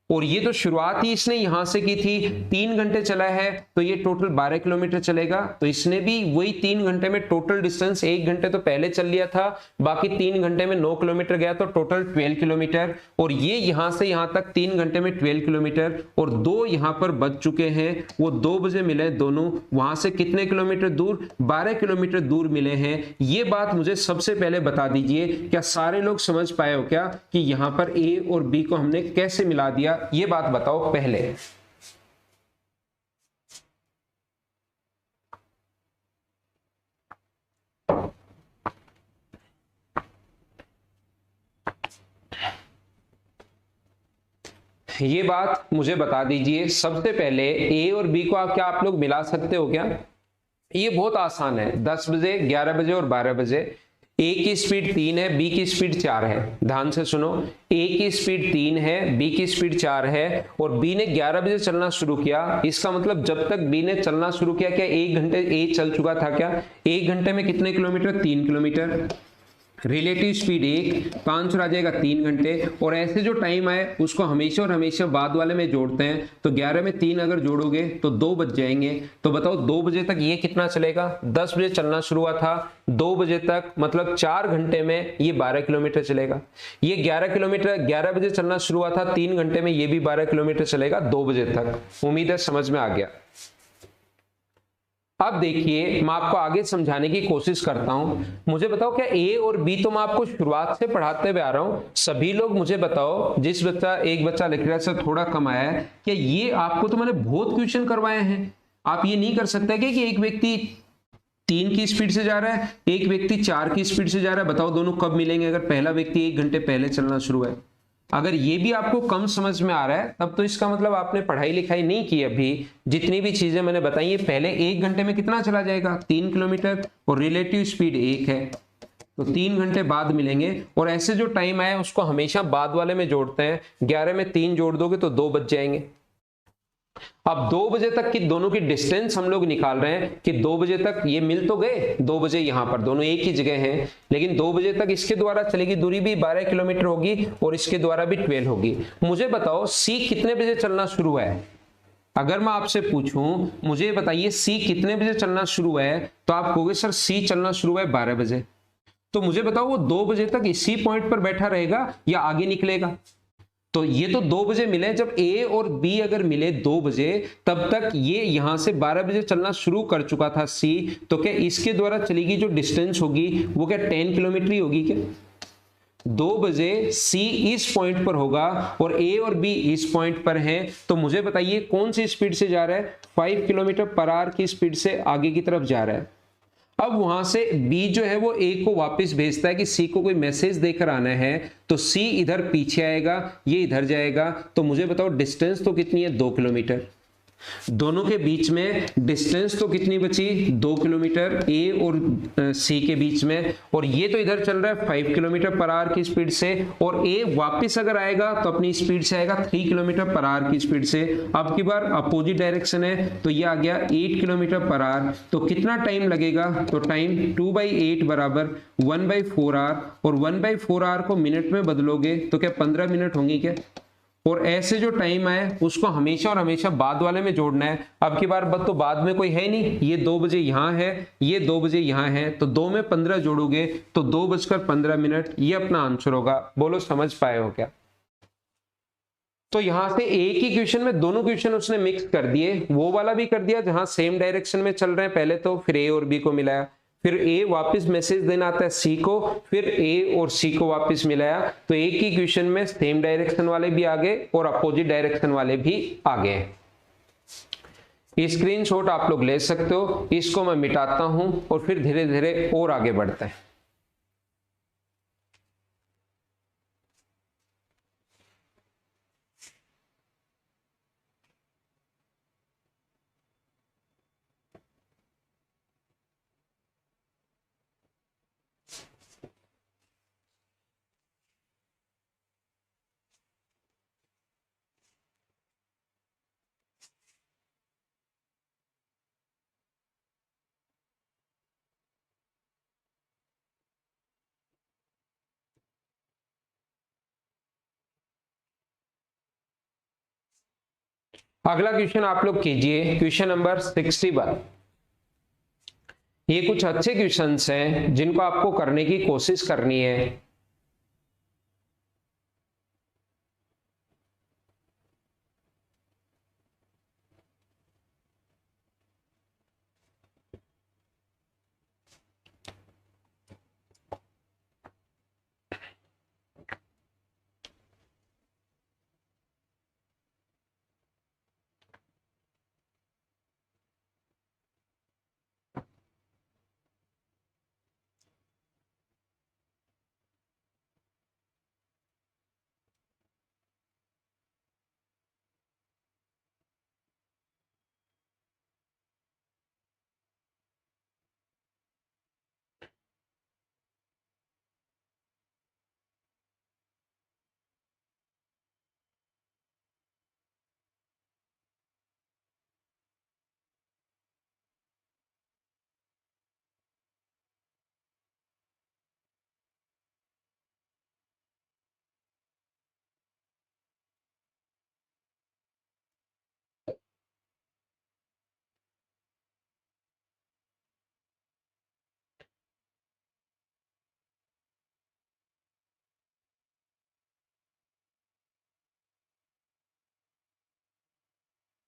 और ये तो शुरुआत ही इसने यहां से की थी, 3 घंटे चला है तो ये टोटल 12 किलोमीटर चलेगा। तो इसने भी वही 3 घंटे में टोटल डिस्टेंस, 1 घंटे तो पहले चल लिया था, बाकी 3 घंटे में 9 किलोमीटर गया, तो टोटल 12 किलोमीटर। और ये यहां से यहां तक 3 घंटे में 12 किलोमीटर, और 2 यहां पर बच चुके हैं, वो 2 बजे मिले दोनों। वहां से कितने किलोमीटर दूर? 12 किलोमीटर दूर मिले हैं। ये बात मुझे सबसे पहले बता दीजिए, क्या सारे लोग समझ पाए हो क्या कि यहां पर ए और बी को हमने कैसे मिला दिया? ये बात बताओ पहले। ये बात मुझे बता दीजिए, सबसे पहले ए और बी को क्या आप लोग मिला सकते हो क्या? ये बहुत आसान है, 10 बजे, 11 बजे और 12 बजे। ए की स्पीड 3 है, बी की स्पीड 4 है। ध्यान से सुनो, ए की स्पीड 3 है, बी की स्पीड 4 है और बी ने 11 बजे चलना शुरू किया। इसका मतलब जब तक बी ने चलना शुरू किया, क्या 1 घंटे ए चल चुका था क्या? 1 घंटे में कितने किलोमीटर? 3 किलोमीटर। रिलेटिव स्पीड 1, 5 और आ जाएगा 3 घंटे। और ऐसे जो टाइम आए उसको हमेशा और हमेशा बाद वाले में जोड़ते हैं, तो 11 में 3 अगर जोड़ोगे तो 2 बज जाएंगे। तो बताओ 2 बजे तक ये कितना चलेगा? 10 बजे चलना शुरू हुआ था, 2 बजे तक मतलब 4 घंटे में ये 12 किलोमीटर चलेगा। ये 11 किलोमीटर 11 बजे चलना शुरू हुआ था, 3 घंटे में ये भी 12 किलोमीटर चलेगा 2 बजे तक। उम्मीद है समझ में आ गया। अब देखिए, मैं आपको आगे समझाने की कोशिश करता हूं। मुझे बताओ, क्या ए और बी तो मैं आपको शुरुआत से पढ़ाते हुए आ रहा हूं। सभी लोग मुझे बताओ, जिस बच्चा, एक बच्चा लिख रहा है सर थोड़ा कम आया है, क्या ये आपको तो मैंने बहुत क्वेश्चन करवाए हैं। आप ये नहीं कर सकते कि एक व्यक्ति 3 की स्पीड से जा रहा है, एक व्यक्ति 4 की स्पीड से जा रहा है, बताओ दोनों कब मिलेंगे? अगर पहला व्यक्ति 1 घंटे पहले चलना शुरू है। अगर ये भी आपको कम समझ में आ रहा है, तब तो इसका मतलब आपने पढ़ाई लिखाई नहीं की अभी। जितनी भी चीजें मैंने बताई है, पहले 1 घंटे में कितना चला जाएगा? 3 किलोमीटर और रिलेटिव स्पीड 1 है, तो 3 घंटे बाद मिलेंगे। और ऐसे जो टाइम आया उसको हमेशा बाद वाले में जोड़ते हैं। 11 में 3 जोड़ दोगे तो 2 बच जाएंगे। अब 2 बजे तक की दोनों की डिस्टेंस हम लोग निकाल रहे हैं कि 2 बजे तक ये मिल तो गए, 2 बजे यहां पर दोनों एक ही जगह हैं, लेकिन 2 बजे तक इसके द्वारा चलेगी दूरी भी 12 किलोमीटर होगी और इसके द्वारा भी 12 होगी। मुझे बताओ सी कितने बजे चलना शुरू है? अगर मैं आपसे पूछूं, मुझे बताइए सी कितने बजे चलना शुरू है, तो आप कहोगे सर सी चलना शुरू है 12 बजे। तो मुझे बताओ वो 2 बजे तक इसी पॉइंट पर बैठा रहेगा या आगे निकलेगा? तो ये तो 2 बजे मिले, जब ए और बी अगर मिले 2 बजे, तब तक ये यहां से 12 बजे चलना शुरू कर चुका था सी। तो क्या इसके द्वारा चलेगी जो डिस्टेंस होगी वो क्या 10 किलोमीटर ही होगी क्या? 2 बजे सी इस पॉइंट पर होगा और ए और बी इस पॉइंट पर हैं, तो मुझे बताइए कौन सी स्पीड से जा रहा है? 5 किलोमीटर पर आवर की स्पीड से आगे की तरफ जा रहा है। अब वहां से बी जो है वो ए को वापस भेजता है कि सी को कोई मैसेज देकर आना है, तो सी इधर पीछे आएगा, ये इधर जाएगा। तो मुझे बताओ डिस्टेंस तो कितनी है? 2 किलोमीटर। दोनों के बीच में डिस्टेंस तो कितनी बची? 2 किलोमीटर ए और सी के बीच में। और ये तो इधर चल रहा है 5 किलोमीटर पर आवर की स्पीड से, और ए वापस अगर आएगा तो अपनी स्पीड से आएगा 3 किलोमीटर पर आवर की स्पीड से। अब की बार अपोजिट डायरेक्शन है, तो ये आ गया 8 किलोमीटर पर आवर। तो कितना टाइम लगेगा? तो टाइम 2/8 बराबर 1/4 आवर, और 1/4 आवर को मिनट में बदलोगे तो क्या 15 मिनट होंगी क्या? और ऐसे जो टाइम आए उसको हमेशा और हमेशा बाद वाले में जोड़ना है। अब की बार तो बाद में कोई है नहीं, ये 2 बजे यहां है, ये 2 बजे यहां है, तो 2 में 15 जोड़ोगे तो 2:15, ये अपना आंसर होगा। बोलो समझ पाए हो क्या? तो यहां से एक ही क्वेश्चन में दोनों क्वेश्चन उसने मिक्स कर दिए, वो वाला भी कर दिया जहां सेम डायरेक्शन में चल रहे हैं पहले, तो फिर ए और बी को मिलाया, फिर ए वापस मैसेज देना आता है सी को, फिर ए और सी को वापस मिलाया। तो एक ही क्वेश्चन में सेम डायरेक्शन वाले भी आ गए और अपोजिट डायरेक्शन वाले भी आ गए। स्क्रीनशॉट आप लोग ले सकते हो। इसको मैं मिटाता हूं और फिर धीरे धीरे और आगे बढ़ते हैं। अगला क्वेश्चन आप लोग कीजिए, क्वेश्चन नंबर 61। ये कुछ अच्छे क्वेश्चंस हैं जिनको आपको करने की कोशिश करनी है।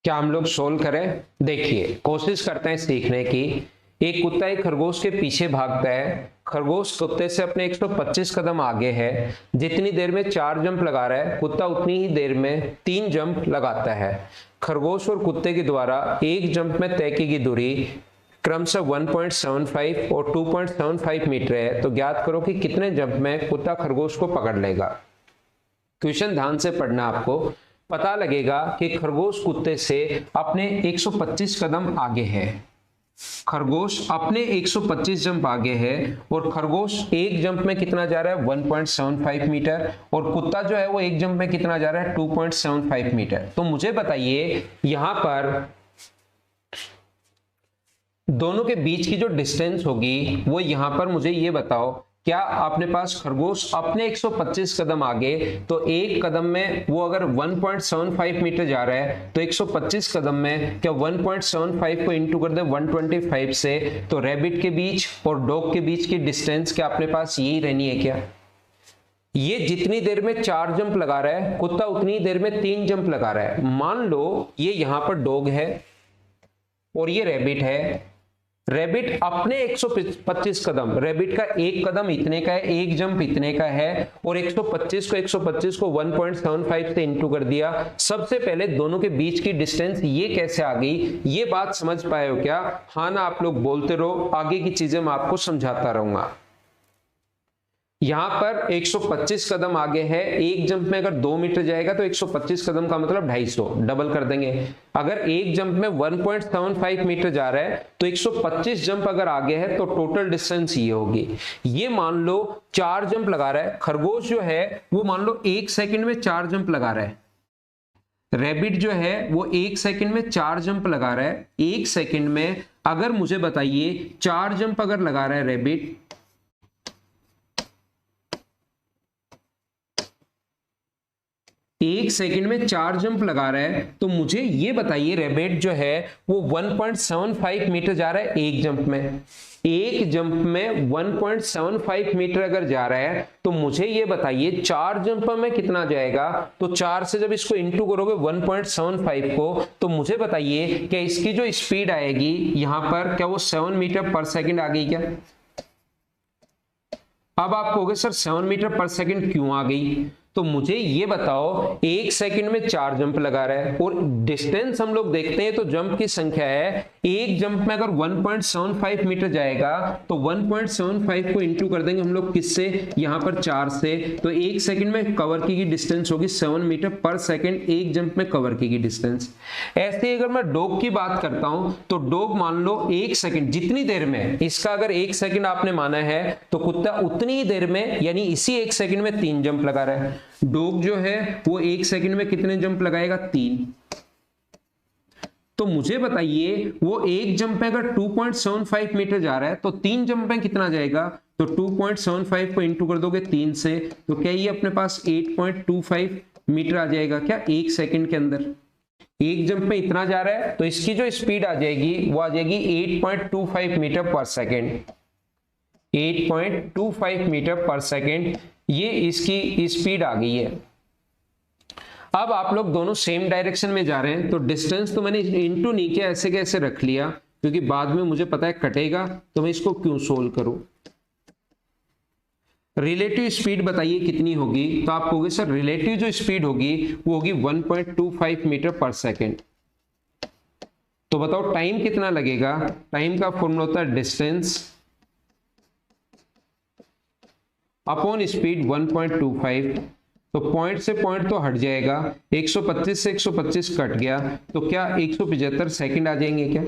क्या हम लोग सोल्व करें? देखिए, कोशिश करते हैं सीखने की। एक कुत्ता एक खरगोश के पीछे भागता है। खरगोश कुत्ते से अपने 125 कदम आगे है। जितनी देर में 4 जंप लगा रहा है, कुत्ता उतनी ही देर में 3 जंप लगाता है। खरगोश और कुत्ते के द्वारा एक जंप में तय की गई दूरी क्रमशः 1.75 और 2.75 मीटर है। तो ज्ञात करो कि कितने जंप में कुत्ता खरगोश को पकड़ लेगा। क्वेश्चन ध्यान से पढ़ना, आपको पता लगेगा कि खरगोश कुत्ते से अपने 125 कदम आगे है। खरगोश अपने 125 जंप आगे है और खरगोश एक जंप में कितना जा रहा है? 1.75 मीटर। और कुत्ता जो है वो एक जंप में कितना जा रहा है? 2.75 मीटर। तो मुझे बताइए यहां पर दोनों के बीच की जो डिस्टेंस होगी वो यहां पर मुझे ये बताओ, क्या आपने पास खरगोश अपने 125 कदम आगे, तो एक कदम में वो अगर 1.75 मीटर जा रहा है तो 125 कदम में क्या 1.75 को इंटू कर दे 125 से, तो रैबिट के बीच और डॉग के बीच की डिस्टेंस क्या अपने पास यही रहनी है क्या? ये जितनी देर में 4 जंप लगा रहा है, कुत्ता उतनी देर में 3 जंप लगा रहा है। मान लो ये यहां पर डॉग है और ये रैबिट है। रैबिट अपने 125 कदम, रैबिट का एक कदम इतने का है, एक जंप इतने का है, और 125 को 1.75 से इंटू कर दिया। सबसे पहले दोनों के बीच की डिस्टेंस ये कैसे आ गई, ये बात समझ पाए हो क्या? हाँ ना, आप लोग बोलते रहो, आगे की चीजें मैं आपको समझाता रहूंगा। यहां पर 125 कदम आगे है, एक जंप में अगर 2 मीटर जाएगा तो 125 कदम का मतलब 250, डबल कर देंगे। अगर एक जंप में 1.75 मीटर जा रहा है तो 125 जंप अगर आगे है तो टोटल डिस्टेंस ये होगी। ये मान लो 4 जंप लगा रहा है खरगोश जो है, वो मान लो 1 सेकंड में 4 जंप लगा रहा है। रैबिट जो है वो 1 सेकंड में 4 जंप लगा रहा है। 1 सेकंड में अगर मुझे बताइए 4 जंप अगर लगा रहा है रैबिट, एक सेकंड में 4 जंप लगा रहा है, तो मुझे ये बताइए रैबिट जो है वो 1.75 मीटर जा रहा है एक जंप में। एक जंप में 1.75 मीटर अगर जा रहा है तो मुझे ये बताइए 4 जंप में कितना जाएगा। तो 4 से जब इसको इंटू करोगे 1.75 को, तो मुझे बताइए क्या इसकी जो स्पीड आएगी यहां पर, क्या वो 7 मीटर पर सेकंड आ गई क्या? अब आप कहोगे सर 7 मीटर पर सेकंड क्यों आ गई? तो मुझे ये बताओ, 1 सेकंड में 4 जंप लगा रहा है और डिस्टेंस हम लोग देखते हैं तो जंप की संख्या है। एक जंप में अगर 1.75 मीटर जाएगा तो 1.75 को इंटू कर देंगे हम लोग किससे, यहां पर 4 से, तो 1 सेकंड में कवर की गई डिस्टेंस होगी 7 मीटर पर सेकंड, एक जंप में कवर की गई डिस्टेंस। ऐसे ही अगर मैं डॉग की बात करता हूं तो डॉग मान लो 1 सेकंड, जितनी देर में इसका अगर 1 सेकंड आपने माना है तो कुत्ता उतनी ही देर में यानी इसी 1 सेकंड में 3 जंप लगा रहा है। डॉग जो है वो 1 सेकंड में कितने जंप लगाएगा? 3। तो मुझे बताइए वो एक जंप में अगर 2.75 मीटर जा रहा है तो 3 जंप में कितना जाएगा? तो 2.75 को इंटू कर दोगे 3 से, तो क्या ये अपने पास 8.25 मीटर आ जाएगा क्या एक सेकंड के अंदर? एक जंप में इतना जा रहा है तो इसकी जो स्पीड आ जाएगी वो आ जाएगी 8.25 मीटर पर सेकंड। 8.25 मीटर पर सेकंड ये इसकी स्पीड आ गई है। अब आप लोग दोनों सेम डायरेक्शन में जा रहे हैं तो डिस्टेंस तो मैंने इनटू नहीं किया, ऐसे कैसे रख लिया क्योंकि बाद में मुझे पता है कटेगा, तो मैं इसको क्यों सोल्व करूं। रिलेटिव स्पीड बताइए कितनी होगी, तो आप कहोगे सर रिलेटिव जो स्पीड होगी वो होगी 1.25 मीटर पर सेकेंड। तो बताओ टाइम कितना लगेगा? टाइम का फॉर्मूला होता है डिस्टेंस अपॉन स्पीड 1.25। तो पॉइंट से पॉइंट तो हट जाएगा, 125 से 125 कट गया, तो क्या 175 सेकंड आ जाएंगे क्या?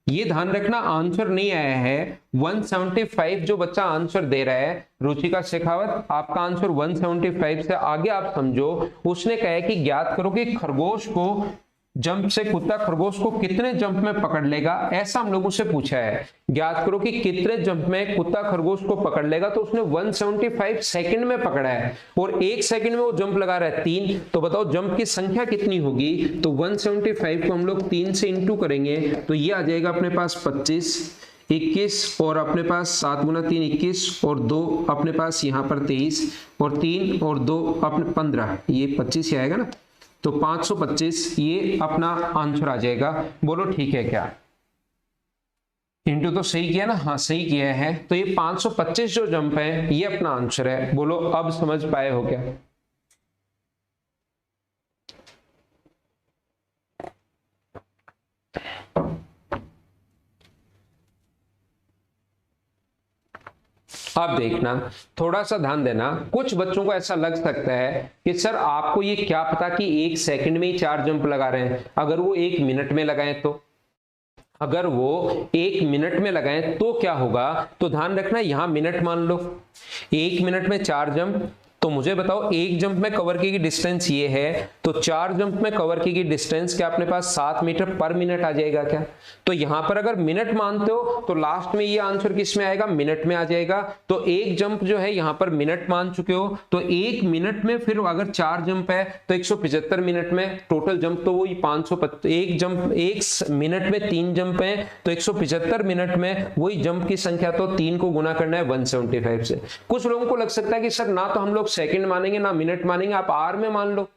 ये ध्यान रखना आंसर नहीं आया है 175। जो बच्चा आंसर दे रहा है रुचिका शेखावत, आपका आंसर 175 से आगे आप समझो। उसने कहा है कि ज्ञात करो कि खरगोश को जंप से कुत्ता खरगोश को कितने जंप में पकड़ लेगा, ऐसा हम लोगों से पूछा है। ज्ञात करो कि कितने जंप में कुत्ता खरगोश को पकड़ लेगा, तो उसने 175 सेकंड में पकड़ा है और एक सेकंड में वो जंप लगा रहा है 3। तो बताओ जंप की संख्या कितनी होगी? तो 175 को हम लोग 3 से इंटू करेंगे तो ये आ जाएगा अपने पास 25, 21 और अपने पास 7 गुना 3 21 और 2 अपने पास यहाँ पर 23 और 3 और 2 अपने 15, ये 25 ही आएगा ना। तो 525 ये अपना आंसर आ जाएगा। बोलो ठीक है क्या? इंटू तो सही किया ना? हाँ सही किया है। तो ये 525 जो जंप है ये अपना आंसर है। बोलो अब समझ पाए हो क्या? अब देखना, थोड़ा सा ध्यान देना। कुछ बच्चों को ऐसा लग सकता है कि सर आपको ये क्या पता कि 1 सेकंड में ही 4 जंप लगा रहे हैं, अगर वो 1 मिनट में लगाएं तो, अगर वो 1 मिनट में लगाएं तो क्या होगा? तो ध्यान रखना, यहां मिनट मान लो, 1 मिनट में 4 जंप, तो मुझे बताओ एक जंप में कवर की गई डिस्टेंस ये है, तो 4 जंप में कवर की गई डिस्टेंस क्या अपने पास 7 मीटर पर मिनट आ जाएगा क्या? तो यहां पर अगर मिनट मानते हो तो लास्ट में ये आंसर किस में आएगा? मिनट में आ जाएगा। तो एक जंप जो है यहां पर मिनट मान चुके हो, तो 1 मिनट में फिर अगर 4 जंप है तो 175 मिनट में टोटल जंप तो वही 550। एक जंप 1 मिनट में 3 जंप है तो 175 मिनट में वही जंप की संख्या, तो 3 को गुना करना है 175 से। कुछ लोगों को लग सकता है कि सर ना तो हम लोग सेकंड मानेंगे ना मिनट मानेंगे, आप आर में मान लो।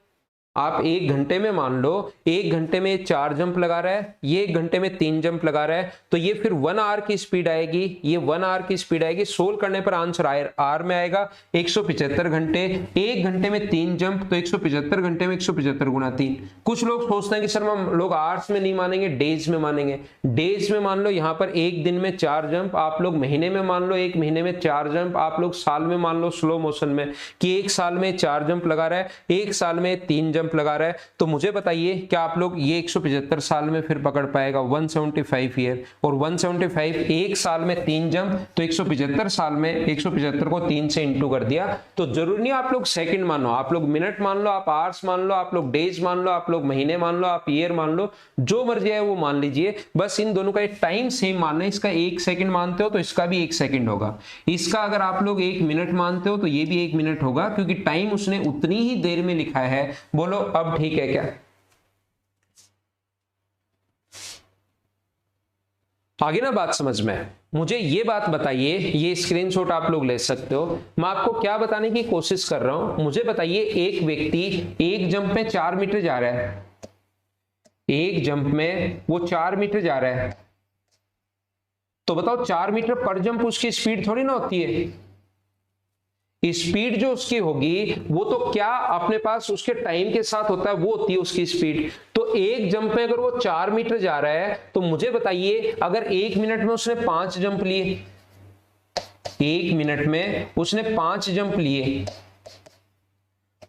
आप 1 घंटे में मान लो, 1 घंटे में 4 जंप लगा रहा है, ये 1 घंटे में 3 जंप लगा रहा है, तो ये फिर 1 आवर की स्पीड आएगी, ये 1 आवर की स्पीड आएगी। सोल्व करने पर आंसर आर में आएगा 175 घंटे। 1 घंटे में 3 जंप तो 175 घंटे में 175 गुना 3। कुछ लोग सोचते हैं कि सर हम लोग आवर्स में नहीं मानेंगे, डेज में मानेंगे। डेज में मान लो यहां पर एक दिन में 4 जंप, आप लोग महीने में मान लो 1 महीने में 4 जंप, आप लोग साल में मान लो स्लो मोशन में कि 1 साल में 4 जंप लगा रहा है, 1 साल में 3 जंप लगा रहा है। तो मुझे बताइए क्या आप लोग ये 175 साल में फिर पकड़ पाएगा? 175 ईयर, और 175 एक साल में 3 जंप, तो 175 साल में 175 को 3 से इंटू कर दिया। तो जरूरी नहीं आप लोग सेकंड मानो, आप लोग मिनट मान लो, आप आवर्स मान लो, आप लोग डेज मान लो, आप लोग महीने मान लो, आप ईयर मान लो, जो मर्जी है वो मान लीजिए। बस इन दोनों का टाइम सेम मानना है। इसका 1 सेकंड मानते हो तो इसका भी 1 सेकंड होगा, इसका अगर आप लोग 1 मिनट मानते हो तो ये भी 1 मिनट होगा, क्योंकि टाइम उसने उतनी ही देर में लिखा है। बोलो अब ठीक है क्या? आगे ना बात समझ में? मुझे ये बात बताइए, ये स्क्रीनशॉट आप लोग ले सकते हो। मैं आपको क्या बताने की कोशिश कर रहा हूं, मुझे बताइए एक व्यक्ति एक जंप में 4 मीटर जा रहा है, एक जंप में वो 4 मीटर जा रहा है, तो बताओ 4 मीटर पर जंप उसकी स्पीड थोड़ी ना होती है। स्पीड जो उसकी होगी वो तो क्या अपने पास उसके टाइम के साथ होता है, वो होती है उसकी स्पीड। तो एक जंप में अगर वो 4 मीटर जा रहा है, तो मुझे बताइए अगर 1 मिनट में उसने 5 जंप लिए, 1 मिनट में उसने 5 जंप लिए,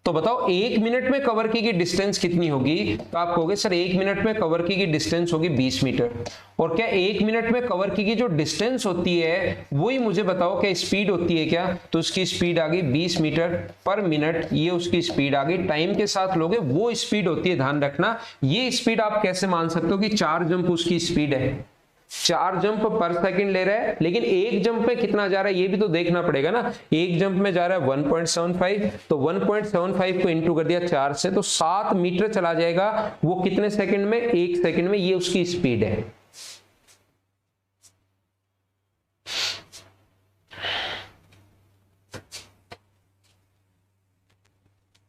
तो बताओ 1 मिनट में कवर की गई डिस्टेंस कितनी होगी? तो आप कहोगे सर 1 मिनट में कवर की गई डिस्टेंस होगी 20 मीटर। और क्या 1 मिनट में कवर की गई जो डिस्टेंस होती है वही मुझे बताओ क्या स्पीड होती है क्या? तो उसकी स्पीड आ गई 20 मीटर पर मिनट, ये उसकी स्पीड आ गई। टाइम के साथ लोगे वो स्पीड होती है। ध्यान रखना, ये स्पीड आप कैसे मान सकते हो कि 4 जंप उसकी स्पीड है, 4 जंप पर सेकंड ले रहा है, लेकिन एक जंप में कितना जा रहा है ये भी तो देखना पड़ेगा ना। एक जंप में जा रहा है 1.75, तो 1.75 को इंटू कर दिया 4 से, तो 7 मीटर चला जाएगा। वो कितने सेकंड में? 1 सेकंड में। ये उसकी स्पीड है।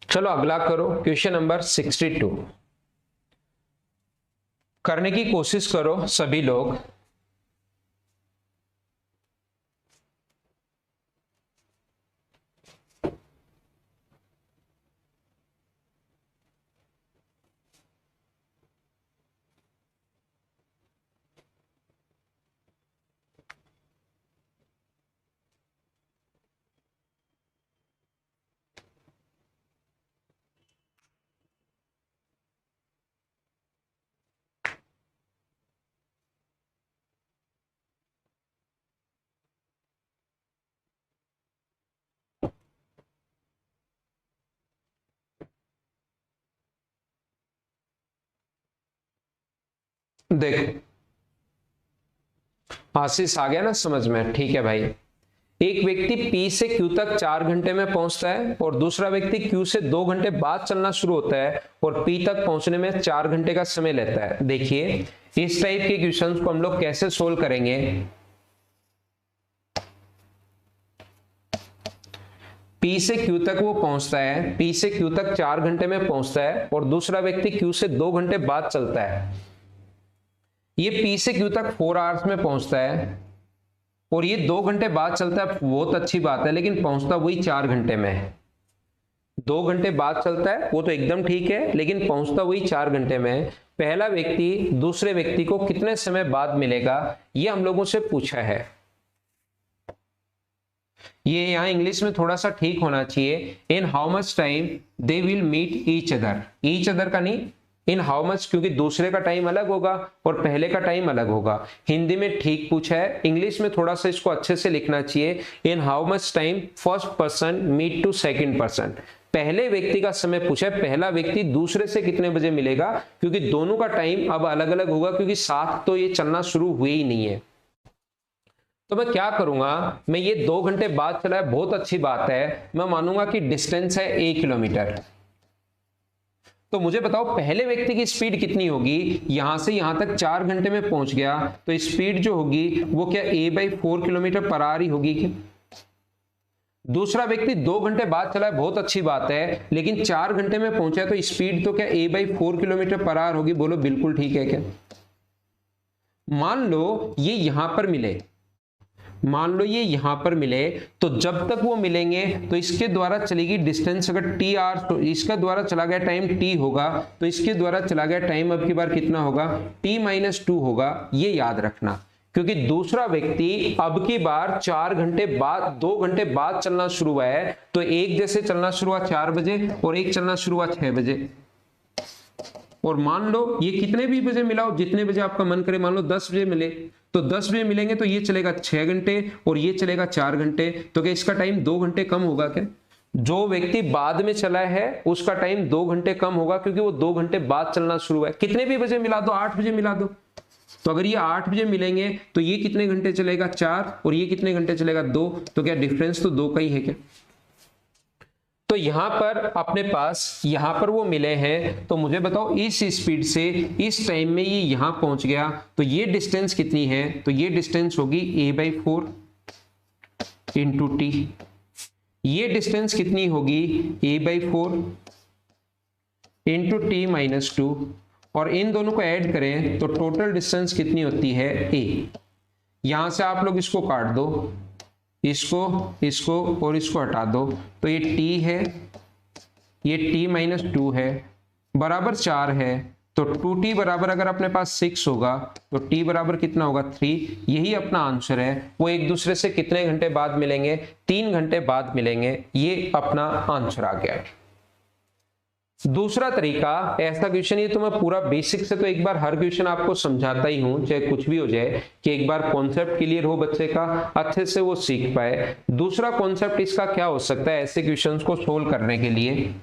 चलो अगला करो, क्वेश्चन नंबर 62 करने की कोशिश करो सभी लोग। देखो आशीष आ गया ना समझ में? ठीक है भाई। एक व्यक्ति P से Q तक 4 घंटे में पहुंचता है और दूसरा व्यक्ति Q से 2 घंटे बाद चलना शुरू होता है और P तक पहुंचने में 4 घंटे का समय लेता है। देखिए इस टाइप के क्वेश्चंस को हम लोग कैसे सोल्व करेंगे। P से Q तक वो पहुंचता है, P से Q तक 4 घंटे में पहुंचता है और दूसरा व्यक्ति Q से 2 घंटे बाद चलता है। ये P से Q तक 4 आवर्स में पहुंचता है और ये 2 घंटे बाद चलता है, बहुत अच्छी बात है, लेकिन पहुंचता वही 4 घंटे में है। 2 घंटे बाद चलता है वो तो एकदम ठीक है, लेकिन पहुंचता वही 4 घंटे में है। पहला व्यक्ति दूसरे व्यक्ति को कितने समय बाद मिलेगा, ये हम लोगों से पूछा है। ये यहां इंग्लिश में थोड़ा सा ठीक होना चाहिए, in how much time they will meet each other. Each other का नहीं, इन हाउ मच, क्योंकि दूसरे का टाइम अलग होगा और पहले का टाइम अलग होगा। हिंदी में ठीक पूछा है, इंग्लिश में थोड़ा सा इसको अच्छे से लिखना चाहिए, in how much time first person meet to second person. पहले व्यक्ति का समय पूछा है, पहला व्यक्ति दूसरे से कितने बजे मिलेगा, क्योंकि दोनों का टाइम अब अलग अलग होगा, क्योंकि साथ तो ये चलना शुरू हुए ही नहीं है। तो मैं क्या करूंगा, मैं ये 2 घंटे बाद चला है, बहुत अच्छी बात है, मैं मानूंगा कि डिस्टेंस है 1 किलोमीटर। तो मुझे बताओ पहले व्यक्ति की स्पीड कितनी होगी, यहां से यहां तक 4 घंटे में पहुंच गया, तो स्पीड जो होगी वो क्या a/4 किलोमीटर पर आवर ही होगी क्या? दूसरा व्यक्ति 2 घंटे बाद चला है, बहुत अच्छी बात है, लेकिन 4 घंटे में पहुंचा तो स्पीड तो क्या a/4 किलोमीटर पर आवर होगी? बोलो बिल्कुल ठीक है क्या? मान लो ये यहां पर मिले, मान लो ये यहां पर मिले, तो जब तक वो मिलेंगे तो इसके द्वारा चलेगी डिस्टेंस, अगर t आर, तो इसका द्वारा चला गया टाइम t होगा, तो इसके द्वारा चला गया टाइम अब की बार कितना होगा, t-2 होगा। ये याद रखना, क्योंकि दूसरा व्यक्ति अब की बार 4 घंटे बाद, 2 घंटे बाद चलना शुरू हुआ है, तो एक जैसे चलना शुरू हुआ 4 बजे और एक चलना शुरू हुआ 6 बजे। और मान लो ये कितने भी बजे मिला हो, जितने बजे आपका मन करे, मान लो 10 बजे मिले, तो 10 बजे मिलेंगे तो ये चलेगा 6 घंटे और ये चलेगा 4 घंटे, तो क्या इसका टाइम 2 घंटे कम होगा क्या? जो व्यक्ति बाद में चला है उसका टाइम 2 घंटे कम होगा, क्योंकि वो 2 घंटे बाद चलना शुरू हुआ है। कितने भी बजे मिला दो, 8 बजे मिला दो, तो अगर ये 8 बजे मिलेंगे तो ये कितने घंटे चलेगा, 4, और ये कितने घंटे चलेगा, 2, तो क्या डिफरेंस तो 2 का ही है क्या? तो यहां पर अपने पास, यहां पर वो मिले हैं, तो मुझे बताओ इस स्पीड से इस टाइम में ये यहां पहुंच गया, तो ये डिस्टेंस कितनी है, तो ये डिस्टेंस होगी a/4 इंटू टी। ये डिस्टेंस कितनी होगी, a/4 इंटू t-2, और इन दोनों को ऐड करें तो टोटल डिस्टेंस कितनी होती है, a। यहां से आप लोग इसको काट दो, इसको, इसको और इसको हटा दो, तो ये t है, ये t-2 है, बराबर 4 है, तो 2t बराबर, अगर अपने पास 6 होगा तो t बराबर कितना होगा, 3। यही अपना आंसर है। वो एक दूसरे से कितने घंटे बाद मिलेंगे, 3 घंटे बाद मिलेंगे। ये अपना आंसर आ गया। दूसरा तरीका, ऐसा क्वेश्चन, ये तो मैं पूरा बेसिक से तो एक बार हर क्वेश्चन आपको समझाता ही हूं, चाहे कुछ भी हो जाए, कि एक बार कॉन्सेप्ट क्लियर हो बच्चे का, अच्छे से वो सीख पाए। दूसरा कॉन्सेप्ट इसका क्या हो सकता है ऐसे क्वेश्चंस को सोल्व करने के लिए?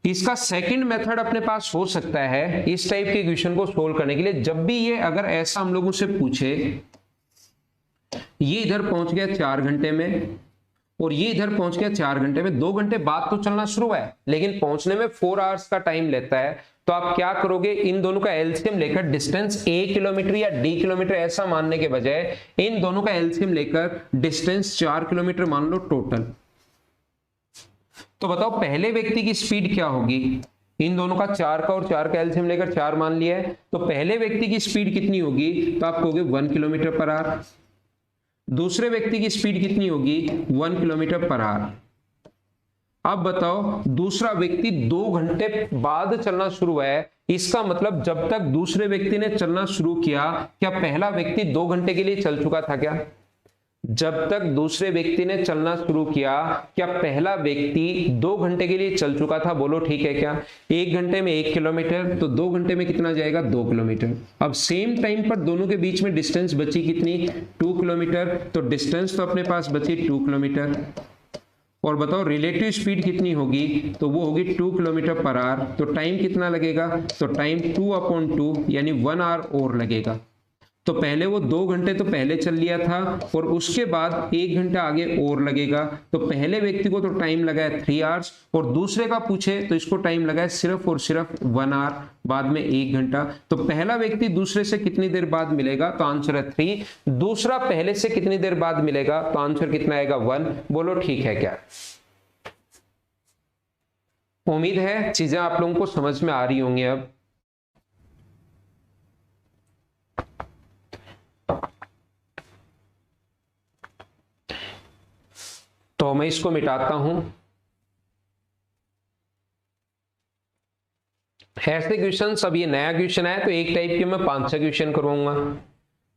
इसका सेकंड मेथड अपने पास हो सकता है इस टाइप के क्वेश्चन को सोल्व करने के लिए। जब भी ये अगर ऐसा हम लोगों से पूछे, ये इधर पहुंच गया 4 घंटे में और ये इधर पहुंच गया 4 घंटे में, 2 घंटे बाद तो चलना शुरू हुआ है, लेकिन पहुंचने में 4 आवर्स का टाइम लेता है, तो आप क्या करोगे, इन दोनों का एलसीएम लेकर, डिस्टेंस a किलोमीटर या d किलोमीटर ऐसा मानने के बजाय इन दोनों का एलसीएम लेकर डिस्टेंस 4 किलोमीटर मान लो टोटल। तो बताओ पहले व्यक्ति की स्पीड क्या होगी, इन दोनों का 4 का और 4 का एलसीएम लेकर 4 मान लिया है, तो पहले व्यक्ति की स्पीड कितनी होगी, तो आप कहोगे 1 किलोमीटर पर आवर। दूसरे व्यक्ति की स्पीड कितनी होगी, 1 किलोमीटर पर आवर। अब बताओ दूसरा व्यक्ति 2 घंटे बाद चलना शुरू हुआ है, इसका मतलब जब तक दूसरे व्यक्ति ने चलना शुरू किया, क्या पहला व्यक्ति 2 घंटे के लिए चल चुका था क्या? जब तक दूसरे व्यक्ति ने चलना शुरू किया, क्या पहला व्यक्ति 2 घंटे के लिए चल चुका था? बोलो ठीक है क्या? 1 घंटे में 1 किलोमीटर, तो 2 घंटे में कितना जाएगा, 2 किलोमीटर। अब सेम टाइम पर दोनों के बीच में डिस्टेंस बची कितनी, 2 किलोमीटर, तो डिस्टेंस तो अपने पास बची 2 किलोमीटर। और बताओ रिलेटिव स्पीड कितनी होगी, तो वो होगी 2 किलोमीटर पर आवर। तो टाइम कितना लगेगा, तो टाइम 2/2 यानी 1 आवर और लगेगा। तो पहले वो 2 घंटे तो पहले चल लिया था और उसके बाद 1 घंटा आगे और लगेगा, तो पहले व्यक्ति को तो टाइम लगा है 3 आवर्स और दूसरे का पूछे तो इसको टाइम लगा है सिर्फ और सिर्फ 1 आवर, बाद में 1 घंटा। तो पहला व्यक्ति दूसरे से कितनी देर बाद मिलेगा, तो आंसर है 3। दूसरा पहले से कितनी देर बाद मिलेगा, तो आंसर कितना आएगा 1। बोलो ठीक है क्या? उम्मीद है चीजें आप लोगों को समझ में आ रही होंगी अब। तो मैं इसको मिटाता हूं। ऐसे क्वेश्चन, अब ये नया क्वेश्चन आया तो एक टाइप के मैं 5-6 क्वेश्चन करवाऊंगा।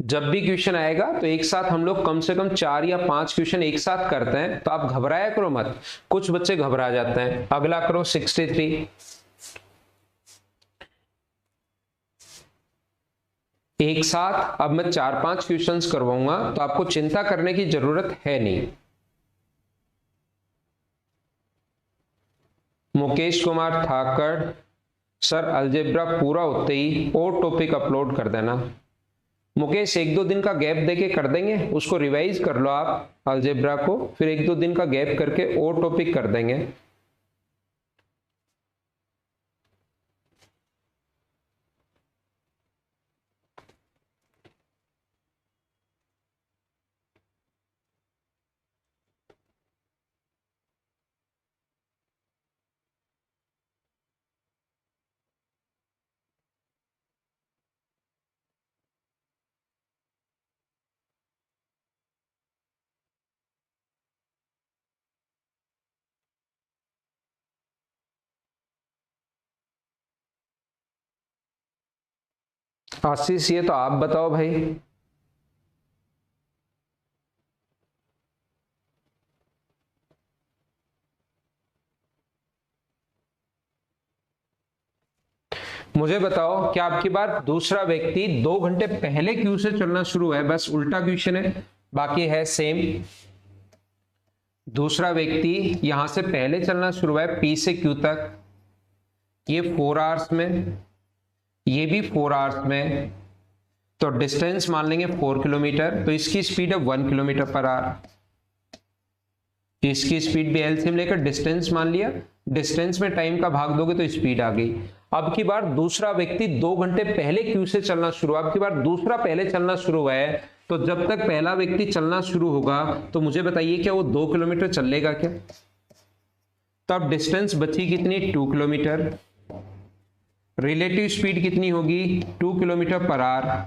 जब भी क्वेश्चन आएगा तो एक साथ हम लोग कम से कम 4 या 5 क्वेश्चन एक साथ करते हैं, तो आप घबराया करो मत। कुछ बच्चे घबरा जाते हैं। अगला करो 63। एक साथ अब मैं 4-5 क्वेश्चंस करवाऊंगा, तो आपको चिंता करने की जरूरत है नहीं। मुकेश कुमार ठाकर सर, अलजेब्रा पूरा होते ही और टॉपिक अपलोड कर देना। मुकेश 1-2 दिन का गैप देके कर देंगे, उसको रिवाइज कर लो आप अलजेब्रा को, फिर 1-2 दिन का गैप करके और टॉपिक कर देंगे। आशीष, ये तो आप बताओ भाई। मुझे बताओ क्या आपकी बार दूसरा व्यक्ति 2 घंटे पहले क्यू से चलना शुरू है, बस उल्टा क्वेश्चन है, बाकी है सेम। दूसरा व्यक्ति यहां से पहले चलना शुरू है पी से क्यू तक, ये 4 आवर्स में, ये भी 4 आवर्स में, तो डिस्टेंस मान लेंगे 4 किलोमीटर, तो इसकी स्पीड है 1 किलोमीटर पर आवर। इसकी स्पीड भी एलसीएम लेकर डिस्टेंस मान लिया, डिस्टेंस में टाइम का भाग दोगे तो स्पीड आ गई। अब की बार दूसरा व्यक्ति 2 घंटे पहले क्यू से चलना शुरू, अब की बार दूसरा पहले चलना शुरू हुआ है, तो जब तक पहला व्यक्ति चलना शुरू होगा तो मुझे बताइए क्या वो 2 किलोमीटर चलेगा क्या? तब डिस्टेंस बची कितनी, 2 किलोमीटर। रिलेटिव स्पीड कितनी होगी, 2 किलोमीटर पर आवर।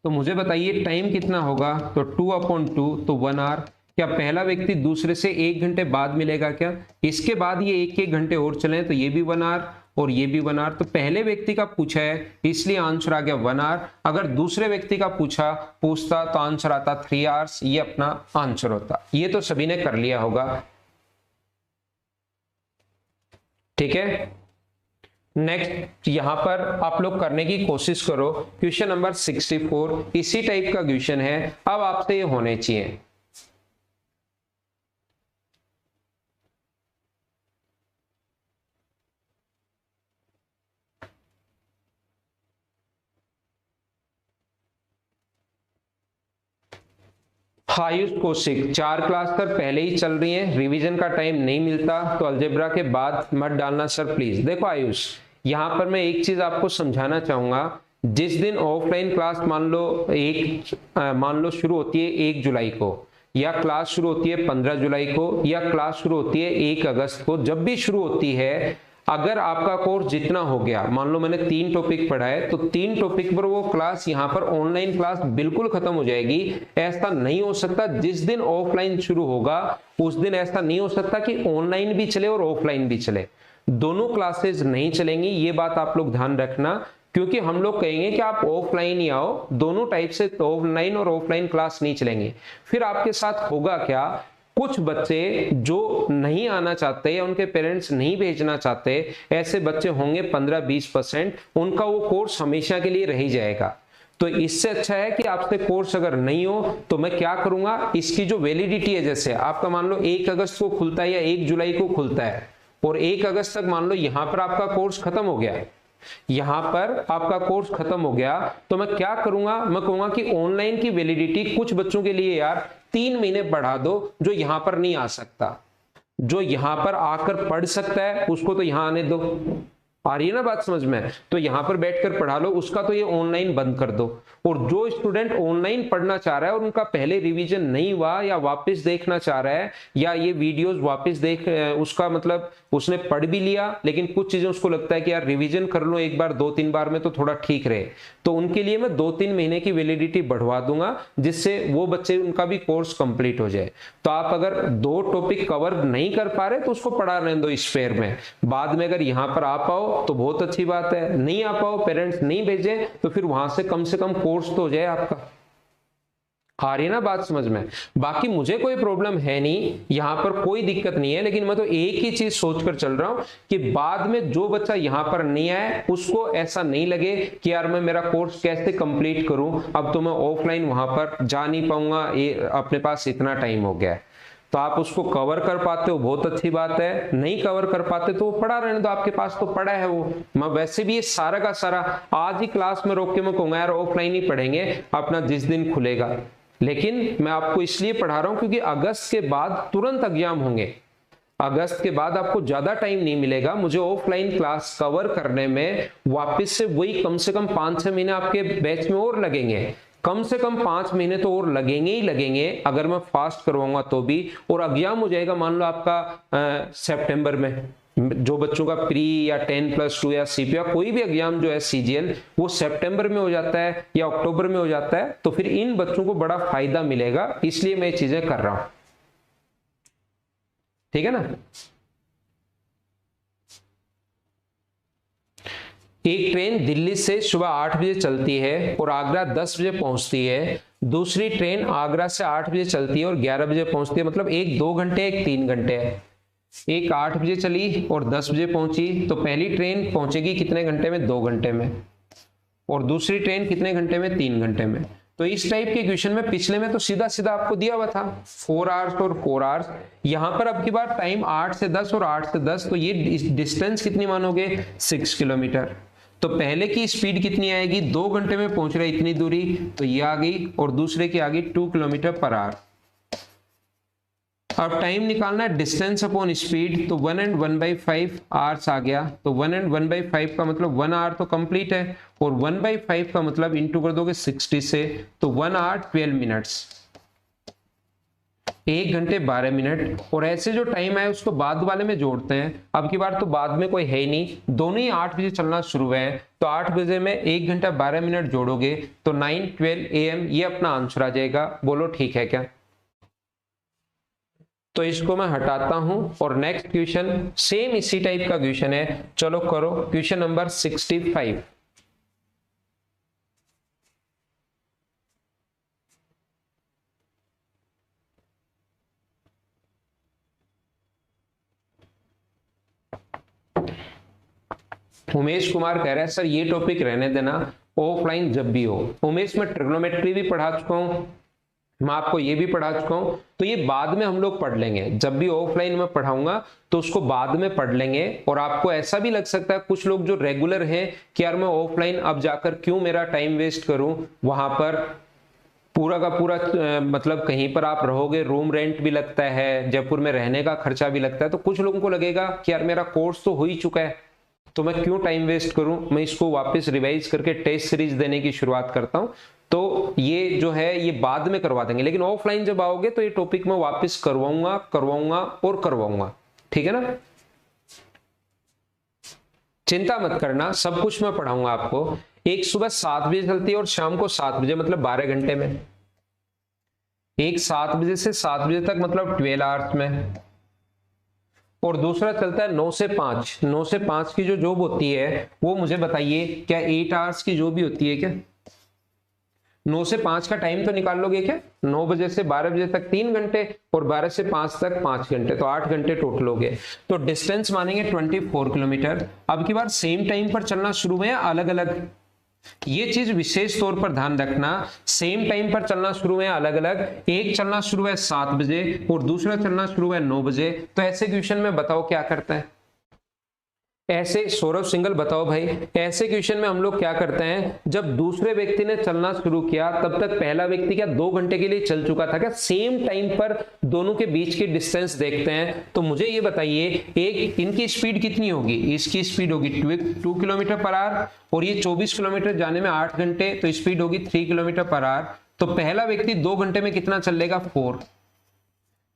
तो मुझे बताइए टाइम कितना होगा, तो 2/2 तो 1 आवर। क्या पहला व्यक्ति दूसरे से 1 घंटे बाद मिलेगा क्या? इसके बाद ये 1-1 घंटे और चले तो ये भी 1 आवर और ये भी 1 आवर। तो पहले व्यक्ति का पूछा है इसलिए आंसर आ गया 1 आवर। अगर दूसरे व्यक्ति का पूछता तो आंसर आता 3 आवर्स, ये अपना आंसर होता। ये तो सभी ने कर लिया होगा, ठीक है। नेक्स्ट यहां पर आप लोग करने की कोशिश करो, क्वेश्चन नंबर 64 इसी टाइप का क्वेश्चन है। अब आपसे ये होने चाहिए। आयुष कौशिक, 4 क्लास सर पहले ही चल रही है, रिवीजन का टाइम नहीं मिलता, तो अलजेब्रा के बाद मत डालना सर प्लीज। देखो आयुष, यहां पर मैं एक चीज आपको समझाना चाहूंगा। जिस दिन ऑफलाइन क्लास मान लो शुरू होती है 1 जुलाई को, या क्लास शुरू होती है 15 जुलाई को, या क्लास शुरू होती है 1 अगस्त को, जब भी शुरू होती है, अगर आपका कोर्स जितना हो गया, मान लो मैंने 3 टॉपिक पढ़ा है, तो 3 टॉपिक पर वो क्लास यहाँ पर ऑनलाइन क्लास बिल्कुल खत्म हो जाएगी। ऐसा नहीं हो सकता जिस दिन ऑफलाइन शुरू होगा उस दिन ऐसा नहीं हो सकता कि ऑनलाइन भी चले और ऑफलाइन भी चले, दोनों क्लासेस नहीं चलेंगी। ये बात आप लोग ध्यान रखना, क्योंकि हम लोग कहेंगे कि आप ऑफलाइन ही आओ, दोनों टाइप से ऑनलाइन और ऑफलाइन क्लास नहीं चलेंगे। फिर आपके साथ होगा क्या, कुछ बच्चे जो नहीं आना चाहते या उनके पेरेंट्स नहीं भेजना चाहते, ऐसे बच्चे होंगे 15-20%, उनका वो कोर्स हमेशा के लिए रह ही जाएगा। तो इससे अच्छा है कि आपसे कोर्स अगर नहीं हो तो मैं क्या करूंगा, इसकी जो वैलिडिटी है, जैसे आपका मान लो 1 अगस्त को खुलता है या 1 जुलाई को खुलता है, और 1 अगस्त तक मान लो यहां पर आपका कोर्स खत्म हो गया है, यहाँ पर आपका कोर्स खत्म हो गया तो मैं क्या करूंगा, मैं कहूंगा कि ऑनलाइन की वैलिडिटी कुछ बच्चों के लिए यार 3 महीने बढ़ा दो, जो यहां पर नहीं आ सकता। जो यहां पर आकर पढ़ सकता है उसको तो यहां आने दो। आ रही है ना बात समझ में? तो यहां पर बैठकर पढ़ा लो, उसका तो ये ऑनलाइन बंद कर दो। और जो स्टूडेंट ऑनलाइन पढ़ना चाह रहा है और उनका पहले रिवीजन नहीं हुआ या वापस देखना चाह रहा है, या ये वीडियोस वापस देख, उसका मतलब उसने पढ़ भी लिया लेकिन कुछ चीजें उसको लगता है कि यार रिवीजन कर लो एक बार 2-3 बार में तो थोड़ा ठीक रहे, तो उनके लिए मैं 2-3 महीने की वैलिडिटी बढ़वा दूंगा, जिससे वो बच्चे उनका भी कोर्स कंप्लीट हो जाए। तो आप अगर 2 टॉपिक कवर नहीं कर पा रहे तो उसको पढ़ा रहने दो इस फेयर में, बाद में अगर यहां पर आ पाओ तो बहुत अच्छी बात है, नहीं आ पाओ, पेरेंट्स नहीं भेजे तो फिर वहां से कम कोर्स तो हो जाए आपका। आ रही है ना बात समझ में? बाकी मुझे कोई प्रॉब्लम है नहीं, यहां पर कोई दिक्कत नहीं है, लेकिन मैं तो एक ही चीज सोचकर चल रहा हूं कि बाद में जो बच्चा यहां पर नहीं आया उसको ऐसा नहीं लगे कि यार मैं मेरा कोर्स कैसे कंप्लीट करूं, अब तो मैं ऑफलाइन वहां पर जा नहीं पाऊंगा, ये अपने पास इतना टाइम हो गया है। तो आप उसको कवर कर पाते हो बहुत अच्छी बात है, नहीं कवर कर पाते तो वो पढ़ा रहने दो, आपके पास तो पढ़ा है वो। मैं वैसे भी ये सारा का सारा आज ही क्लास में रोक के मैं कहूंगा यार ऑफलाइन ही पढ़ेंगे अपना जिस दिन खुलेगा, लेकिन मैं आपको इसलिए पढ़ा रहा हूं क्योंकि अगस्त के बाद तुरंत एग्जाम होंगे, अगस्त के बाद आपको ज्यादा टाइम नहीं मिलेगा। मुझे ऑफलाइन क्लास कवर करने में वापस से वही कम से कम 5-6 महीने आपके बैच में और लगेंगे, कम से कम 5 महीने तो और लगेंगे ही लगेंगे अगर मैं फास्ट करवाऊंगा तो भी। और एग्जाम हो जाएगा मान लो आपका सितंबर में, जो बच्चों का प्री या 10+2 या सीपी या कोई भी एग्जाम जो है सीजीएल वो सितंबर में हो जाता है या अक्टूबर में हो जाता है, तो फिर इन बच्चों को बड़ा फायदा मिलेगा, इसलिए मैं ये चीजें कर रहा हूं। ठीक है ना? एक ट्रेन दिल्ली से सुबह 8 बजे चलती है और आगरा 10 बजे पहुंचती है, दूसरी ट्रेन आगरा से 8 बजे चलती है और 11 बजे पहुंचती है, मतलब एक 2 घंटे एक 3 घंटे है। एक 8 बजे चली और 10 बजे पहुंची, तो पहली ट्रेन पहुंचेगी कितने घंटे में? 2 घंटे में, और दूसरी ट्रेन कितने घंटे में? 3 घंटे में। तो इस टाइप के क्वेश्चन में पिछले में तो सीधा सीधा आपको दिया हुआ था 4 आवर्स और 4 आवर्स, यहां पर अब की बार टाइम 8 से 10 और 8 से 10, तो ये डिस्टेंस कितनी मानोगे? 6 किलोमीटर। तो पहले की स्पीड कितनी आएगी? 2 घंटे में पहुंच रहा है इतनी दूरी, तो ये आ गई, और दूसरे की आ गई 2 किलोमीटर पर आवर। अब टाइम निकालना है डिस्टेंस अपॉन स्पीड, तो 1 and 1/5 आवर्स आ गया, तो 1 and 1/5 का मतलब 1 आवर तो कंप्लीट है, और 1/5 का मतलब इंटू कर दोगे 60 से, तो 1 आवर 12 मिनट्स, 1 घंटे 12 मिनट। और ऐसे जो टाइम है उसको बाद वाले में जोड़ते हैं, अब की बार तो बाद में कोई है ही नहीं, दोनों ही 8 बजे चलना शुरू हुए हैं, तो 8 बजे में 1 घंटा 12 मिनट जोड़ोगे तो 9:12 AM, ये अपना आंसर आ जाएगा। बोलो ठीक है क्या? तो इसको मैं हटाता हूं और नेक्स्ट क्वेश्चन सेम इसी टाइप का क्वेश्चन है, चलो करो। Question number 65। उमेश कुमार कह रहा है सर ये टॉपिक रहने देना, ऑफलाइन जब भी हो। उमेश मैं ट्रिग्नोमेट्री भी पढ़ा चुका हूं, मैं आपको ये भी पढ़ा चुका हूं, तो ये बाद में हम लोग पढ़ लेंगे, जब भी ऑफलाइन में पढ़ाऊंगा तो उसको बाद में पढ़ लेंगे। और आपको ऐसा भी लग सकता है कुछ लोग जो रेगुलर हैं कि यार मैं ऑफलाइन अब जाकर क्यों मेरा टाइम वेस्ट करूं, वहां पर पूरा का पूरा मतलब कहीं पर आप रहोगे, रूम रेंट भी लगता है, जयपुर में रहने का खर्चा भी लगता है, तो कुछ लोगों को लगेगा कि यार मेरा कोर्स तो हो ही चुका है तो मैं क्यों टाइम वेस्ट करूं, मैं इसको वापस रिवाइज करके टेस्ट सीरीज देने की शुरुआत करता हूं। तो ये जो है ये बाद में करवा देंगे, लेकिन ऑफलाइन जब आओगे तो ये टॉपिक मैं वापस करवाऊंगा और करवाऊंगा। ठीक है ना? चिंता मत करना, सब कुछ मैं पढ़ाऊंगा आपको। एक सुबह 7 बजे चलती है और शाम को 7 बजे, मतलब 12 घंटे में। एक 7 बजे से 7 बजे तक मतलब 12 आवर्स में, और दूसरा चलता है 9 से 5। 9 से 5 की जो जॉब होती है वो मुझे बताइए क्या 8 आवर्स की जॉब भी होती है क्या? 9 से 5 का टाइम तो निकाल लोगे क्या? 9 बजे से 12 बजे तक 3 घंटे और 12 से 5 तक 5 घंटे, तो 8 घंटे टोटल हो गए। तो डिस्टेंस मानेंगे 24 किलोमीटर। अब की बार सेम टाइम पर चलना शुरू हुए अलग अलग, ये चीज विशेष तौर पर ध्यान रखना, सेम टाइम पर चलना शुरू है अलग अलग। एक चलना शुरू है 7 बजे और दूसरा चलना शुरू है 9 बजे। तो ऐसे क्वेश्चन में बताओ क्या करता है? ऐसे सौरभ सिंगल बताओ भाई, ऐसे क्वेश्चन में हम लोग क्या करते हैं, जब दूसरे व्यक्ति ने चलना शुरू किया तब तक पहला व्यक्ति क्या 2 घंटे के लिए चल चुका था क्या, सेम टाइम पर दोनों के बीच की डिस्टेंस देखते हैं। तो मुझे ये बताइए, एक इनकी स्पीड कितनी होगी, इसकी स्पीड होगी 2 किलोमीटर पर आवर और ये 24 किलोमीटर जाने में 8 घंटे, तो स्पीड होगी 3 किलोमीटर पर आवर। तो पहला व्यक्ति 2 घंटे में कितना चल लेगा, 4।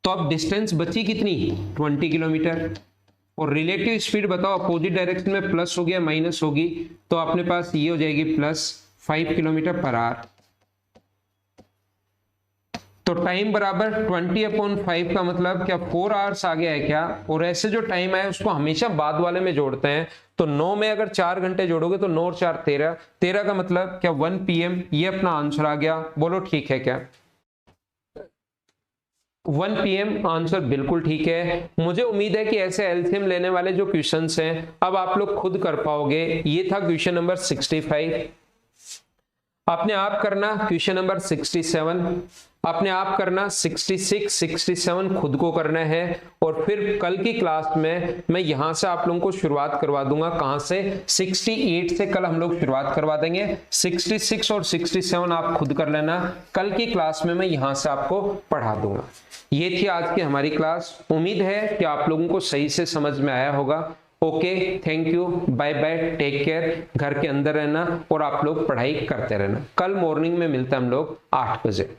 तो अब डिस्टेंस बची कितनी, 20 किलोमीटर। और रिलेटिव स्पीड बताओ, अपोजिट डायरेक्शन में प्लस हो गया माइनस होगी, तो अपने पास ये हो जाएगी प्लस 5 किलोमीटर पर आवर। तो टाइम बराबर 20/5 का मतलब क्या 4 आवर्स आ गया है क्या। और ऐसे जो टाइम है उसको हमेशा बाद वाले में जोड़ते हैं, तो 9 में अगर 4 घंटे जोड़ोगे तो 9 और 4 13, 13 का मतलब क्या 1 PM। ये अपना आंसर आ गया, बोलो ठीक है क्या, 1 PM आंसर बिल्कुल ठीक है। मुझे उम्मीद है कि ऐसे एलसीएम लेने वाले जो क्वेश्चंस हैं अब आप लोग खुद कर पाओगे। ये था क्वेश्चन नंबर 65। अपने आप करना क्वेश्चन नंबर 67, अपने आप करना 66, 67 खुद को करना है। और फिर कल की क्लास में मैं यहां से आप लोगों को शुरुआत करवा दूंगा, कहां से, 68 से कल हम लोग शुरुआत करवा देंगे। 66 और 67 आप खुद कर लेना, कल की क्लास में मैं यहां से आपको पढ़ा दूंगा। ये थी आज की हमारी क्लास, उम्मीद है कि आप लोगों को सही से समझ में आया होगा। Okay, thank you, bye bye, take care. घर के अंदर रहना और आप लोग पढ़ाई करते रहना। कल मॉर्निंग में मिलते हैं हम लोग 8 बजे।